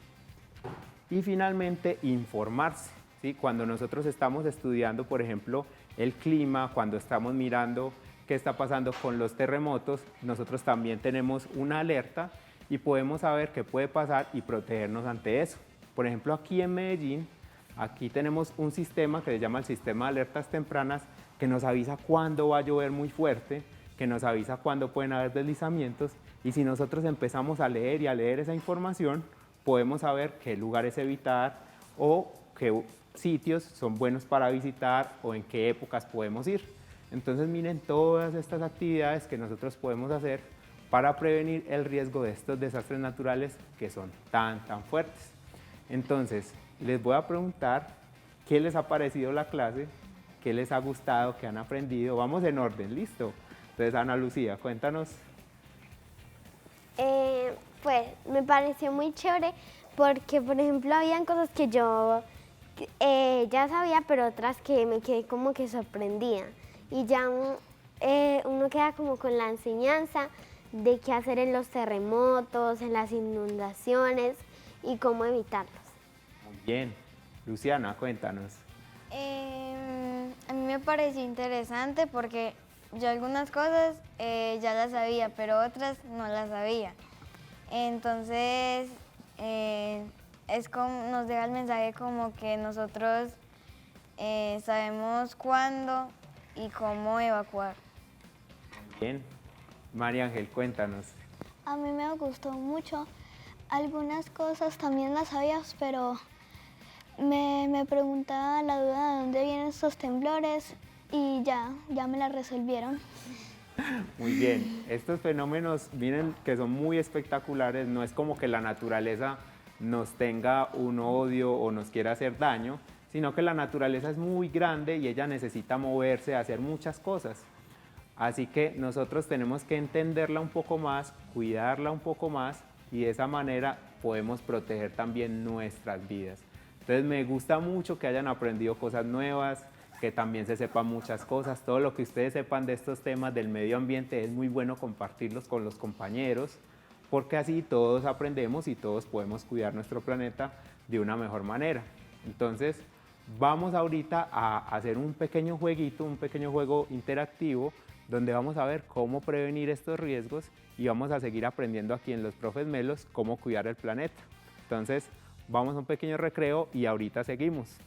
Y finalmente, informarse, ¿sí? Cuando nosotros estamos estudiando, por ejemplo, el clima, cuando estamos mirando qué está pasando con los terremotos, nosotros también tenemos una alerta y podemos saber qué puede pasar y protegernos ante eso. Por ejemplo, aquí en Medellín, aquí tenemos un sistema que se llama el sistema de alertas tempranas que nos avisa cuándo va a llover muy fuerte, que nos avisa cuándo pueden haber deslizamientos y si nosotros empezamos a leer y a leer esa información, podemos saber qué lugares evitar o qué sitios son buenos para visitar o en qué épocas podemos ir. Entonces miren todas estas actividades que nosotros podemos hacer para prevenir el riesgo de estos desastres naturales que son tan fuertes. Entonces, les voy a preguntar qué les ha parecido la clase, qué les ha gustado, qué han aprendido. Vamos en orden, ¿listo? Entonces, Ana Lucía, cuéntanos. Pues me pareció muy chévere porque, por ejemplo, habían cosas que yo ya sabía, pero otras que me quedé como que sorprendida. Y ya uno queda como con la enseñanza de qué hacer en los terremotos, en las inundaciones y cómo evitarlos. Muy bien. Luciana, cuéntanos. A mí me pareció interesante porque yo algunas cosas ya las sabía, pero otras no las sabía. Entonces, es como, nos deja el mensaje como que nosotros sabemos cuándo y cómo evacuar. Muy bien. María Ángel, cuéntanos. A mí me gustó mucho. Algunas cosas también las sabías, pero me preguntaba la duda de dónde vienen estos temblores y ya me la resolvieron. Muy bien, estos fenómenos vienen que son muy espectaculares, no es como que la naturaleza nos tenga un odio o nos quiera hacer daño, sino que la naturaleza es muy grande y ella necesita moverse, hacer muchas cosas. Así que nosotros tenemos que entenderla un poco más, cuidarla un poco más y de esa manera podemos proteger también nuestras vidas. Entonces me gusta mucho que hayan aprendido cosas nuevas, que también se sepan muchas cosas. Todo lo que ustedes sepan de estos temas del medio ambiente es muy bueno compartirlos con los compañeros, porque así todos aprendemos y todos podemos cuidar nuestro planeta de una mejor manera. Entonces, vamos ahorita a hacer un pequeño jueguito, un pequeño juego interactivo, donde vamos a ver cómo prevenir estos riesgos y vamos a seguir aprendiendo aquí en Los Profes Melos cómo cuidar el planeta. Entonces, vamos a un pequeño recreo y ahorita seguimos.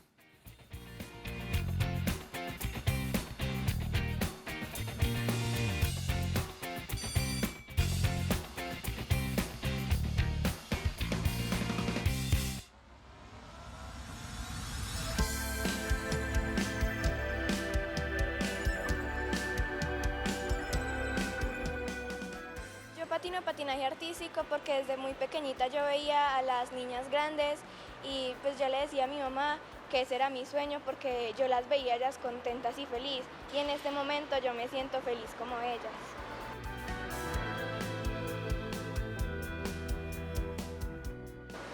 Patino patinaje artístico porque desde muy pequeñita yo veía a las niñas grandes y pues yo le decía a mi mamá que ese era mi sueño porque yo las veía ellas contentas y felices y en este momento yo me siento feliz como ellas.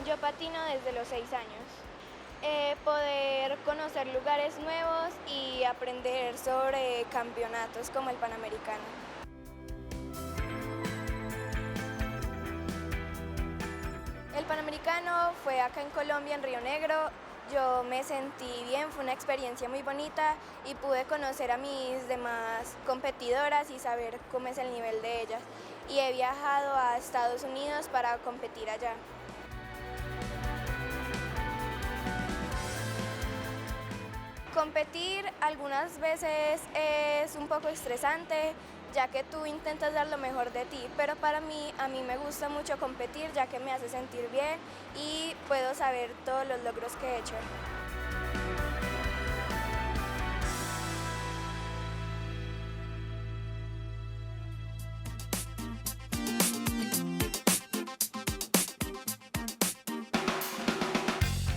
Yo patino desde los 6 años. Poder conocer lugares nuevos y aprender sobre campeonatos como el Panamericano. El Panamericano fue acá en Colombia, en Río Negro. Yo me sentí bien, fue una experiencia muy bonita y pude conocer a mis demás competidoras y saber cómo es el nivel de ellas. Y he viajado a Estados Unidos para competir allá. Competir algunas veces es un poco estresante, ya que tú intentas dar lo mejor de ti, pero para mí, a mí me gusta mucho competir, ya que me hace sentir bien y puedo saber todos los logros que he hecho.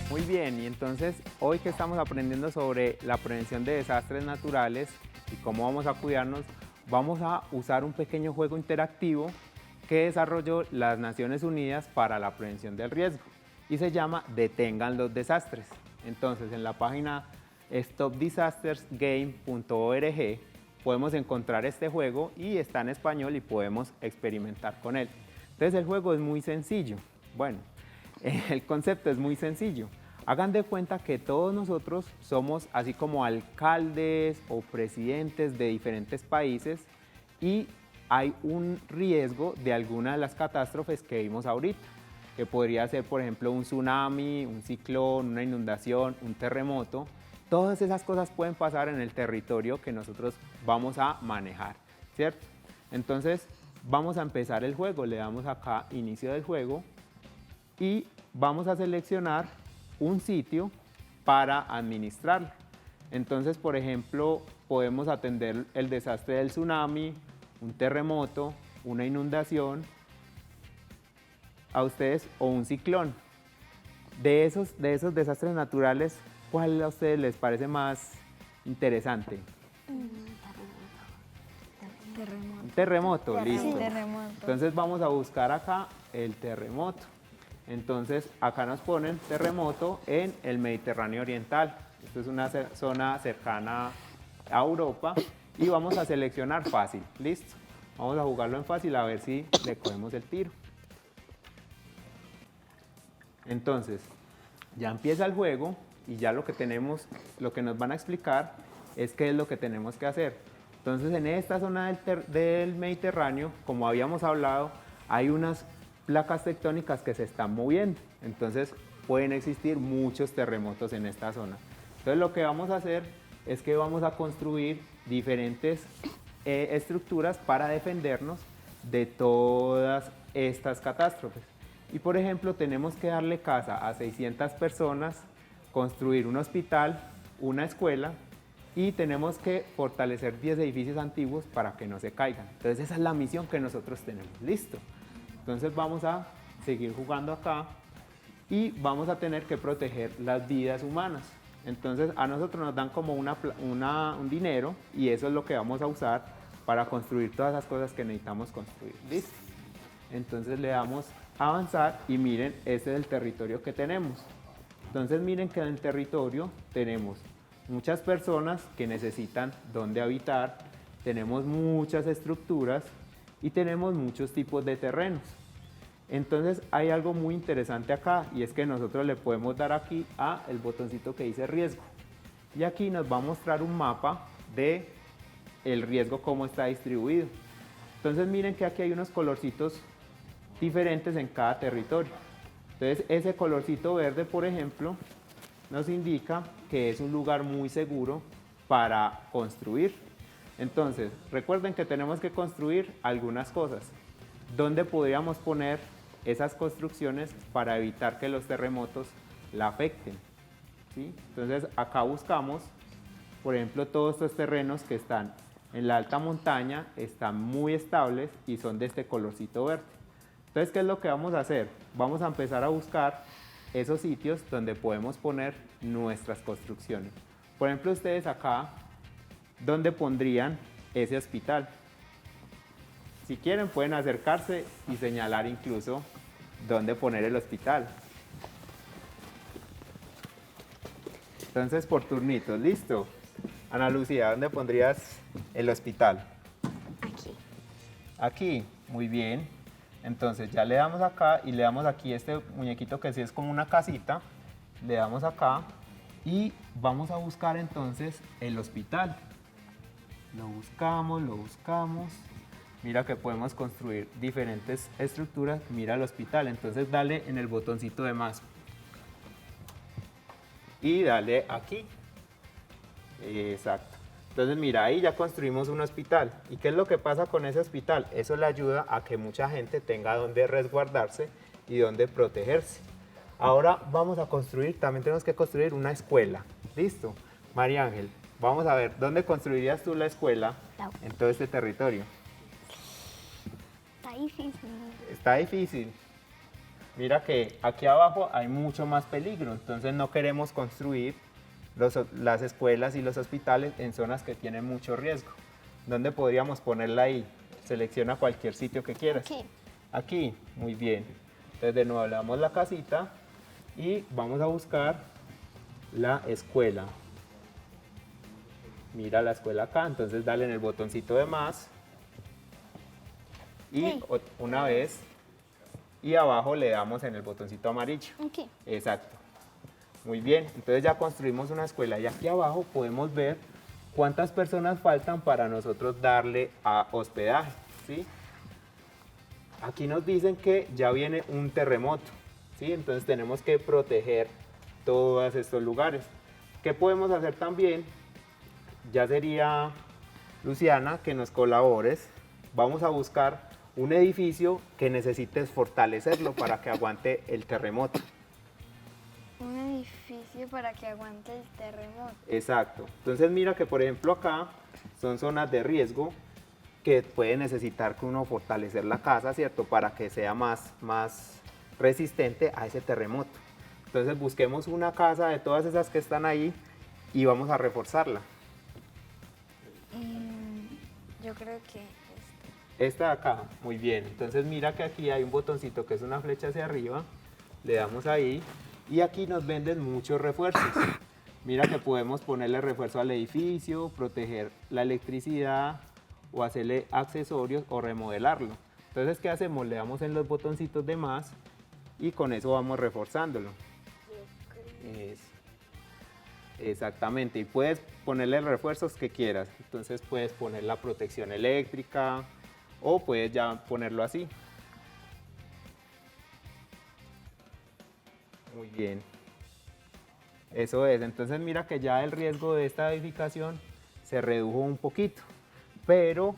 Muy bien, y entonces hoy que estamos aprendiendo sobre la prevención de desastres naturales y cómo vamos a cuidarnos, vamos a usar un pequeño juego interactivo que desarrolló las Naciones Unidas para la prevención del riesgo y se llama Detengan los desastres. Entonces, en la página stopdisastersgame.org podemos encontrar este juego y está en español y podemos experimentar con él. Entonces, el juego es muy sencillo. Bueno, el concepto es muy sencillo. Hagan de cuenta que todos nosotros somos así como alcaldes o presidentes de diferentes países y hay un riesgo de alguna de las catástrofes que vimos ahorita, que podría ser, por ejemplo, un tsunami, un ciclón, una inundación, un terremoto. Todas esas cosas pueden pasar en el territorio que nosotros vamos a manejar, ¿cierto? Entonces, vamos a empezar el juego. Le damos acá inicio del juego y vamos a seleccionar un sitio para administrarlo. Entonces, por ejemplo, podemos atender el desastre del tsunami, un terremoto, una inundación, a ustedes, o un ciclón. De esos desastres naturales, ¿cuál a ustedes les parece más interesante? Un terremoto, listo. Terremoto. Entonces vamos a buscar acá el terremoto. Entonces acá nos ponen terremoto en el Mediterráneo Oriental. Esto es una zona cercana a Europa y vamos a seleccionar fácil, listo. Vamos a jugarlo en fácil a ver si le cogemos el tiro. Entonces, ya empieza el juego y ya lo que tenemos, lo que nos van a explicar es qué es lo que tenemos que hacer. Entonces, en esta zona del Mediterráneo, como habíamos hablado, hay unas placas tectónicas que se están moviendo. Entonces, pueden existir muchos terremotos en esta zona. Entonces, lo que vamos a hacer es que vamos a construir diferentes estructuras para defendernos de todas estas catástrofes. Y por ejemplo, tenemos que darle casa a 600 personas, construir un hospital, una escuela y tenemos que fortalecer 10 edificios antiguos para que no se caigan. Entonces esa es la misión que nosotros tenemos. Listo. Entonces vamos a seguir jugando acá y vamos a tener que proteger las vidas humanas. Entonces a nosotros nos dan como un dinero y eso es lo que vamos a usar para construir todas las cosas que necesitamos construir. ¿Listo? Entonces le damos a avanzar y miren, este es el territorio que tenemos. Entonces miren que en el territorio tenemos muchas personas que necesitan dónde habitar, tenemos muchas estructuras y tenemos muchos tipos de terrenos. Entonces hay algo muy interesante acá y es que nosotros le podemos dar aquí a el botoncito que dice riesgo y aquí nos va a mostrar un mapa de el riesgo cómo está distribuido. Entonces miren que aquí hay unos colorcitos diferentes en cada territorio. Entonces ese colorcito verde, por ejemplo, nos indica que es un lugar muy seguro para construir. Entonces recuerden que tenemos que construir algunas cosas. ¿Dónde podríamos poner esas construcciones para evitar que los terremotos la afecten? ¿Sí? Entonces acá buscamos, por ejemplo, todos estos terrenos que están en la alta montaña, están muy estables y son de este colorcito verde. Entonces, ¿qué es lo que vamos a hacer? Vamos a empezar a buscar esos sitios donde podemos poner nuestras construcciones. Por ejemplo, ustedes acá, ¿dónde pondrían ese hospital? Si quieren pueden acercarse y señalar incluso dónde poner el hospital. Entonces por turnitos, ¿listo? Ana Lucía, ¿dónde pondrías el hospital? Aquí. Aquí, muy bien. Entonces ya le damos acá y le damos aquí este muñequito que sí es como una casita. Le damos acá y vamos a buscar entonces el hospital. Lo buscamos. Mira que podemos construir diferentes estructuras. Mira el hospital. Entonces dale en el botoncito de más. Y dale aquí. Exacto. Entonces mira, ahí ya construimos un hospital. ¿Y qué es lo que pasa con ese hospital? Eso le ayuda a que mucha gente tenga donde resguardarse y donde protegerse. Ahora vamos a construir, también tenemos que construir una escuela. ¿Listo? María Ángel, vamos a ver, ¿dónde construirías tú la escuela en todo este territorio? Está difícil. Está difícil. Mira que aquí abajo hay mucho más peligro, entonces no queremos construir las escuelas y los hospitales en zonas que tienen mucho riesgo. ¿Dónde podríamos ponerla ahí? Selecciona cualquier sitio que quieras. Aquí. Aquí, muy bien. Entonces de nuevo le damos la casita y vamos a buscar la escuela. Mira la escuela acá, entonces dale en el botoncito de más. Y Sí. una vez, y abajo le damos en el botoncito amarillo. Aquí. Exacto. Muy bien, entonces ya construimos una escuela y aquí abajo podemos ver cuántas personas faltan para nosotros darle a hospedaje, ¿sí? Aquí nos dicen que ya viene un terremoto, ¿sí? Entonces tenemos que proteger todos estos lugares. ¿Qué podemos hacer también? Ya sería, Luciana, que nos colabores. Vamos a buscar un edificio que necesites fortalecerlo para que aguante el terremoto. Un edificio para que aguante el terremoto. Exacto. Entonces mira que por ejemplo acá son zonas de riesgo que puede necesitar que uno fortalecer la casa, ¿cierto? Para que sea más resistente a ese terremoto. Entonces busquemos una casa de todas esas que están ahí y vamos a reforzarla. Yo creo que Esta de acá, muy bien. Entonces mira que aquí hay un botoncito que es una flecha hacia arriba, le damos ahí y aquí nos venden muchos refuerzos. Mira que podemos ponerle refuerzo al edificio, proteger la electricidad o hacerle accesorios o remodelarlo. Entonces, ¿qué hacemos? Le damos en los botoncitos de más y con eso vamos reforzándolo. Exactamente, y puedes ponerle refuerzos que quieras. Entonces puedes poner la protección eléctrica o puedes ya ponerlo así. Muy bien. Eso es, entonces mira que ya el riesgo de esta edificación se redujo un poquito, pero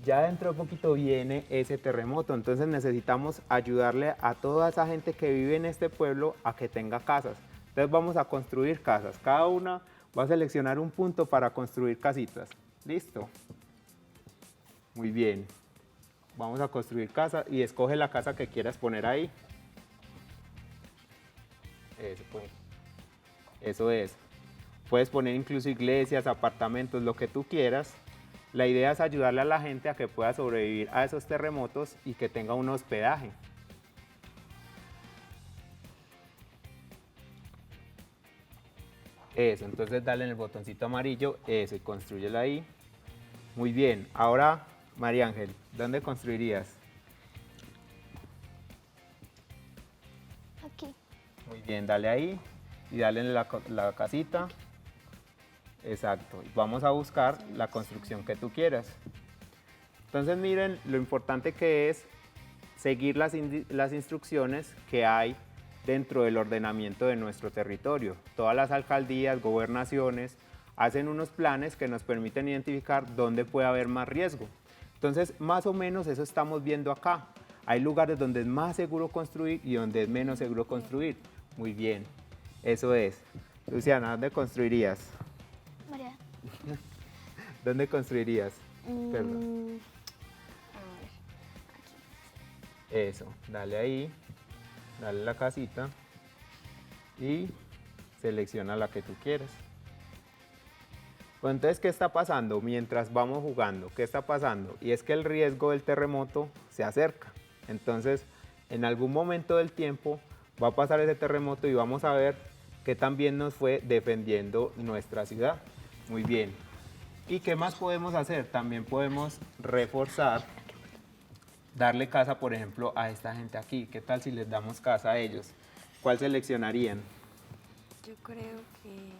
ya dentro de poquito viene ese terremoto, entonces necesitamos ayudarle a toda esa gente que vive en este pueblo a que tenga casas. Entonces vamos a construir casas, cada una va a seleccionar un punto para construir casitas. ¿Listo? Muy bien. Vamos a construir casa y escoge la casa que quieras poner ahí. Eso pues. Eso es. Puedes poner incluso iglesias, apartamentos, lo que tú quieras. La idea es ayudarle a la gente a que pueda sobrevivir a esos terremotos y que tenga un hospedaje. Eso, entonces dale en el botoncito amarillo, eso, y construyelo ahí. Muy bien, ahora María Ángel, ¿dónde construirías? Aquí. Muy bien, dale ahí y dale en la casita. Exacto, vamos a buscar la construcción que tú quieras. Entonces miren lo importante que es seguir las instrucciones que hay dentro del ordenamiento de nuestro territorio. Todas las alcaldías, gobernaciones hacen unos planes que nos permiten identificar dónde puede haber más riesgo. Entonces más o menos eso estamos viendo acá. Hay lugares donde es más seguro construir y donde es menos seguro construir. Muy bien, eso es. Luciana, ¿dónde construirías? María. ¿Dónde construirías? Perdón. Eso, dale ahí, dale la casita y selecciona la que tú quieras. Pues entonces, ¿qué está pasando mientras vamos jugando? ¿Qué está pasando? Y es que el riesgo del terremoto se acerca. Entonces, en algún momento del tiempo va a pasar ese terremoto y vamos a ver que también nos fue defendiendo nuestra ciudad. Muy bien. ¿Y qué más podemos hacer? También podemos reforzar, darle casa, por ejemplo, a esta gente aquí. ¿Qué tal si les damos casa a ellos? ¿Cuál seleccionarían? yo creo que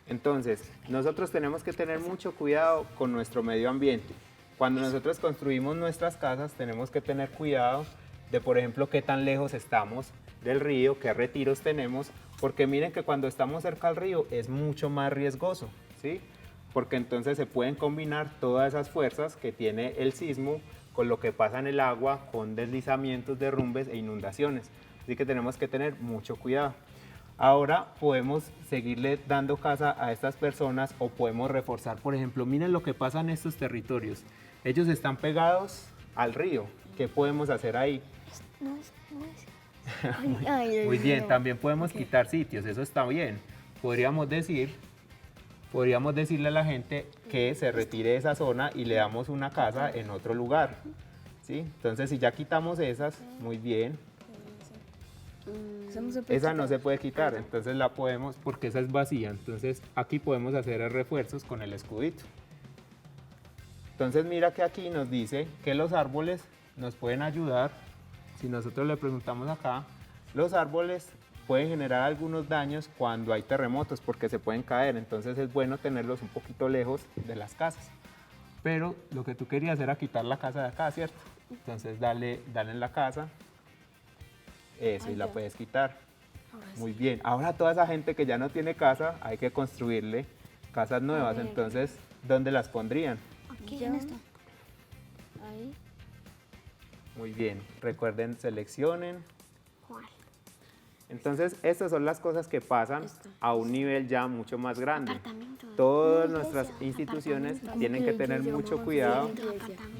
Entonces, nosotros tenemos que tener mucho cuidado con nuestro medio ambiente. Cuando nosotros construimos nuestras casas, tenemos que tener cuidado de, por ejemplo, qué tan lejos estamos del río, qué retiros tenemos, porque miren que cuando estamos cerca al río es mucho más riesgoso, ¿sí? Porque entonces se pueden combinar todas esas fuerzas que tiene el sismo con lo que pasa en el agua, con deslizamientos, derrumbes e inundaciones. Así que tenemos que tener mucho cuidado. Ahora podemos seguirle dando casa a estas personas o podemos reforzar. Por ejemplo, miren lo que pasa en estos territorios. Ellos están pegados al río. ¿Qué podemos hacer ahí? Muy bien, también podemos quitar sitios, eso está bien. Podríamos decirle a la gente que se retire de esa zona y le damos una casa en otro lugar, ¿sí? Entonces, si ya quitamos esas, muy bien. Esa no se puede quitar, entonces la podemos, porque esa es vacía, entonces aquí podemos hacer refuerzos con el escudito. Entonces mira que aquí nos dice que los árboles nos pueden ayudar. Si nosotros le preguntamos acá, los árboles pueden generar algunos daños cuando hay terremotos porque se pueden caer, entonces es bueno tenerlos un poquito lejos de las casas. Pero lo que tú querías era quitar la casa de acá, ¿cierto? Entonces dale en la casa. Eso, y la puedes quitar. Muy bien. Ahora toda esa gente que ya no tiene casa, hay que construirle casas nuevas. Entonces, ¿dónde las pondrían? Aquí, en esta. ahí. Muy bien. Recuerden, seleccionen. ¿Cuál? Entonces, estas son las cosas que pasan a un nivel ya mucho más grande. Todas nuestras instituciones tienen que tener mucho cuidado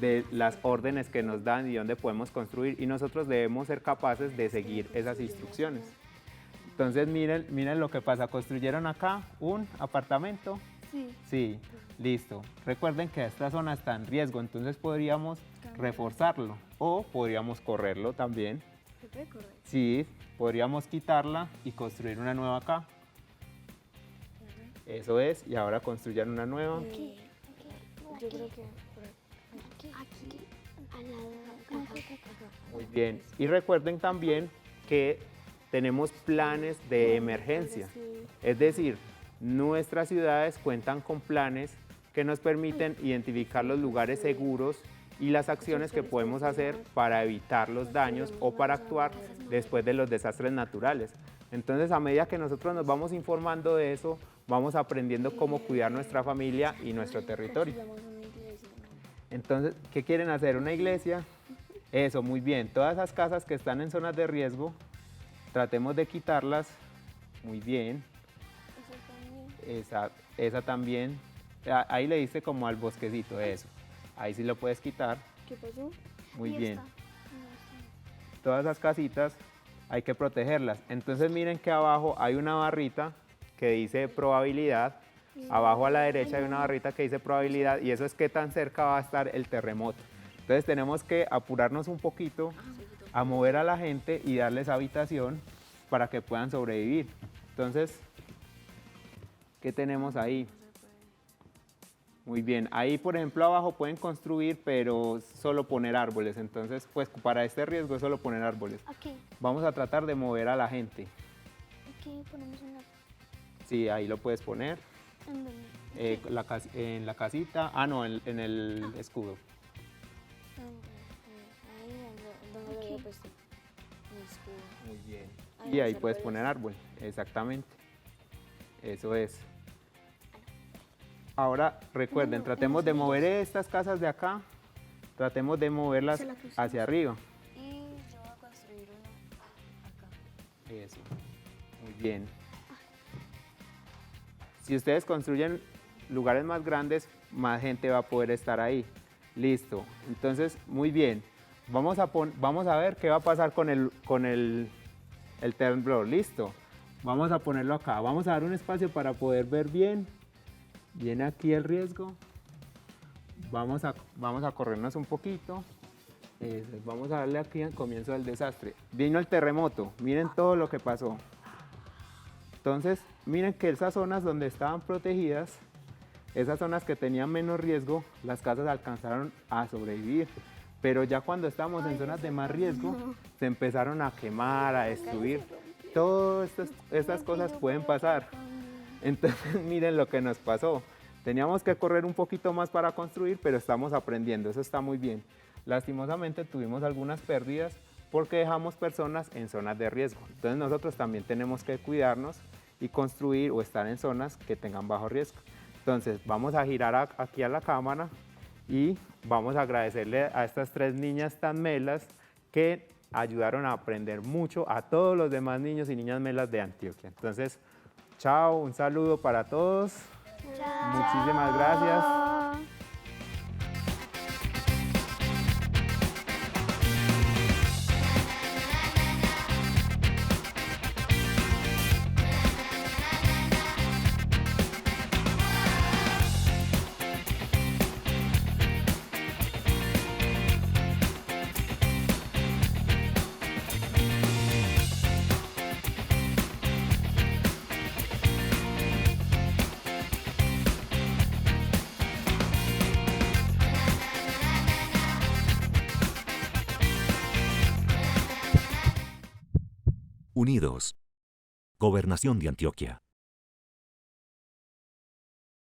de las órdenes que nos dan y dónde podemos construir, y nosotros debemos ser capaces de seguir esas instrucciones. Entonces, miren lo que pasa. ¿Construyeron acá un apartamento? Sí. Sí, listo. Recuerden que esta zona está en riesgo, entonces podríamos reforzarlo o podríamos correrlo también. ¿Se puede correr? Sí, podríamos quitarla y construir una nueva acá. Eso es, y ahora construyan una nueva. Yo creo que aquí, al lado, acá. Muy bien. Y recuerden también que tenemos planes de emergencia. Es decir, nuestras ciudades cuentan con planes que nos permiten identificar los lugares seguros y las acciones que podemos hacer para evitar los daños o para actuar después de los desastres naturales. Entonces, a medida que nosotros nos vamos informando de eso, vamos aprendiendo cómo cuidar nuestra familia y nuestro territorio. Entonces, ¿qué quieren hacer? ¿Una iglesia? Eso, muy bien. Todas esas casas que están en zonas de riesgo, tratemos de quitarlas. Muy bien. Esa también. Ahí le diste como al bosquecito, eso. Ahí sí lo puedes quitar. ¿Qué pasó? Muy bien. Todas esas casitas hay que protegerlas. Entonces miren que abajo hay una barrita que dice probabilidad. Abajo a la derecha hay una barrita que dice probabilidad, y eso es qué tan cerca va a estar el terremoto. Entonces tenemos que apurarnos un poquito a mover a la gente y darles habitación para que puedan sobrevivir. Entonces, ¿qué tenemos ahí? Muy bien, ahí por ejemplo abajo pueden construir, pero solo poner árboles. Entonces, pues para este riesgo es solo poner árboles. Aquí. Vamos a tratar de mover a la gente. Aquí ponemos una. Sí, ahí lo puedes poner. ¿En dónde? En la casita, no, en el escudo. Ahí, ¿dónde lo había puesto? En el escudo. Muy bien. Y ahí puedes poner árbol, exactamente. Eso es. Ahora recuerden, tratemos de mover estas casas de acá, tratemos de moverlas hacia arriba. Y yo voy a construir uno acá. Eso, muy bien. Si ustedes construyen lugares más grandes, más gente va a poder estar ahí. Listo, entonces muy bien. Vamos a ver qué va a pasar con el temblor. Listo, vamos a ponerlo acá. Vamos a dar un espacio para poder ver bien. Viene aquí el riesgo. Vamos a corrernos un poquito. Vamos a darle aquí al comienzo del desastre. Vino el terremoto, miren todo lo que pasó. Entonces, miren que esas zonas donde estaban protegidas, esas zonas que tenían menos riesgo, las casas alcanzaron a sobrevivir. Pero ya cuando estábamos en zonas de más riesgo, se empezaron a quemar, a destruir. Todas estas cosas pueden pasar. Entonces, miren lo que nos pasó. Teníamos que correr un poquito más para construir, pero estamos aprendiendo, eso está muy bien. Lastimosamente tuvimos algunas pérdidas porque dejamos personas en zonas de riesgo. Entonces nosotros también tenemos que cuidarnos y construir o estar en zonas que tengan bajo riesgo. Entonces vamos a girar aquí a la cámara y vamos a agradecerle a estas 3 niñas tan melas que ayudaron a aprender mucho a todos los demás niños y niñas melas de Antioquia. Entonces, chao, un saludo para todos. Chao. Muchísimas gracias. Unidos. Gobernación de Antioquia.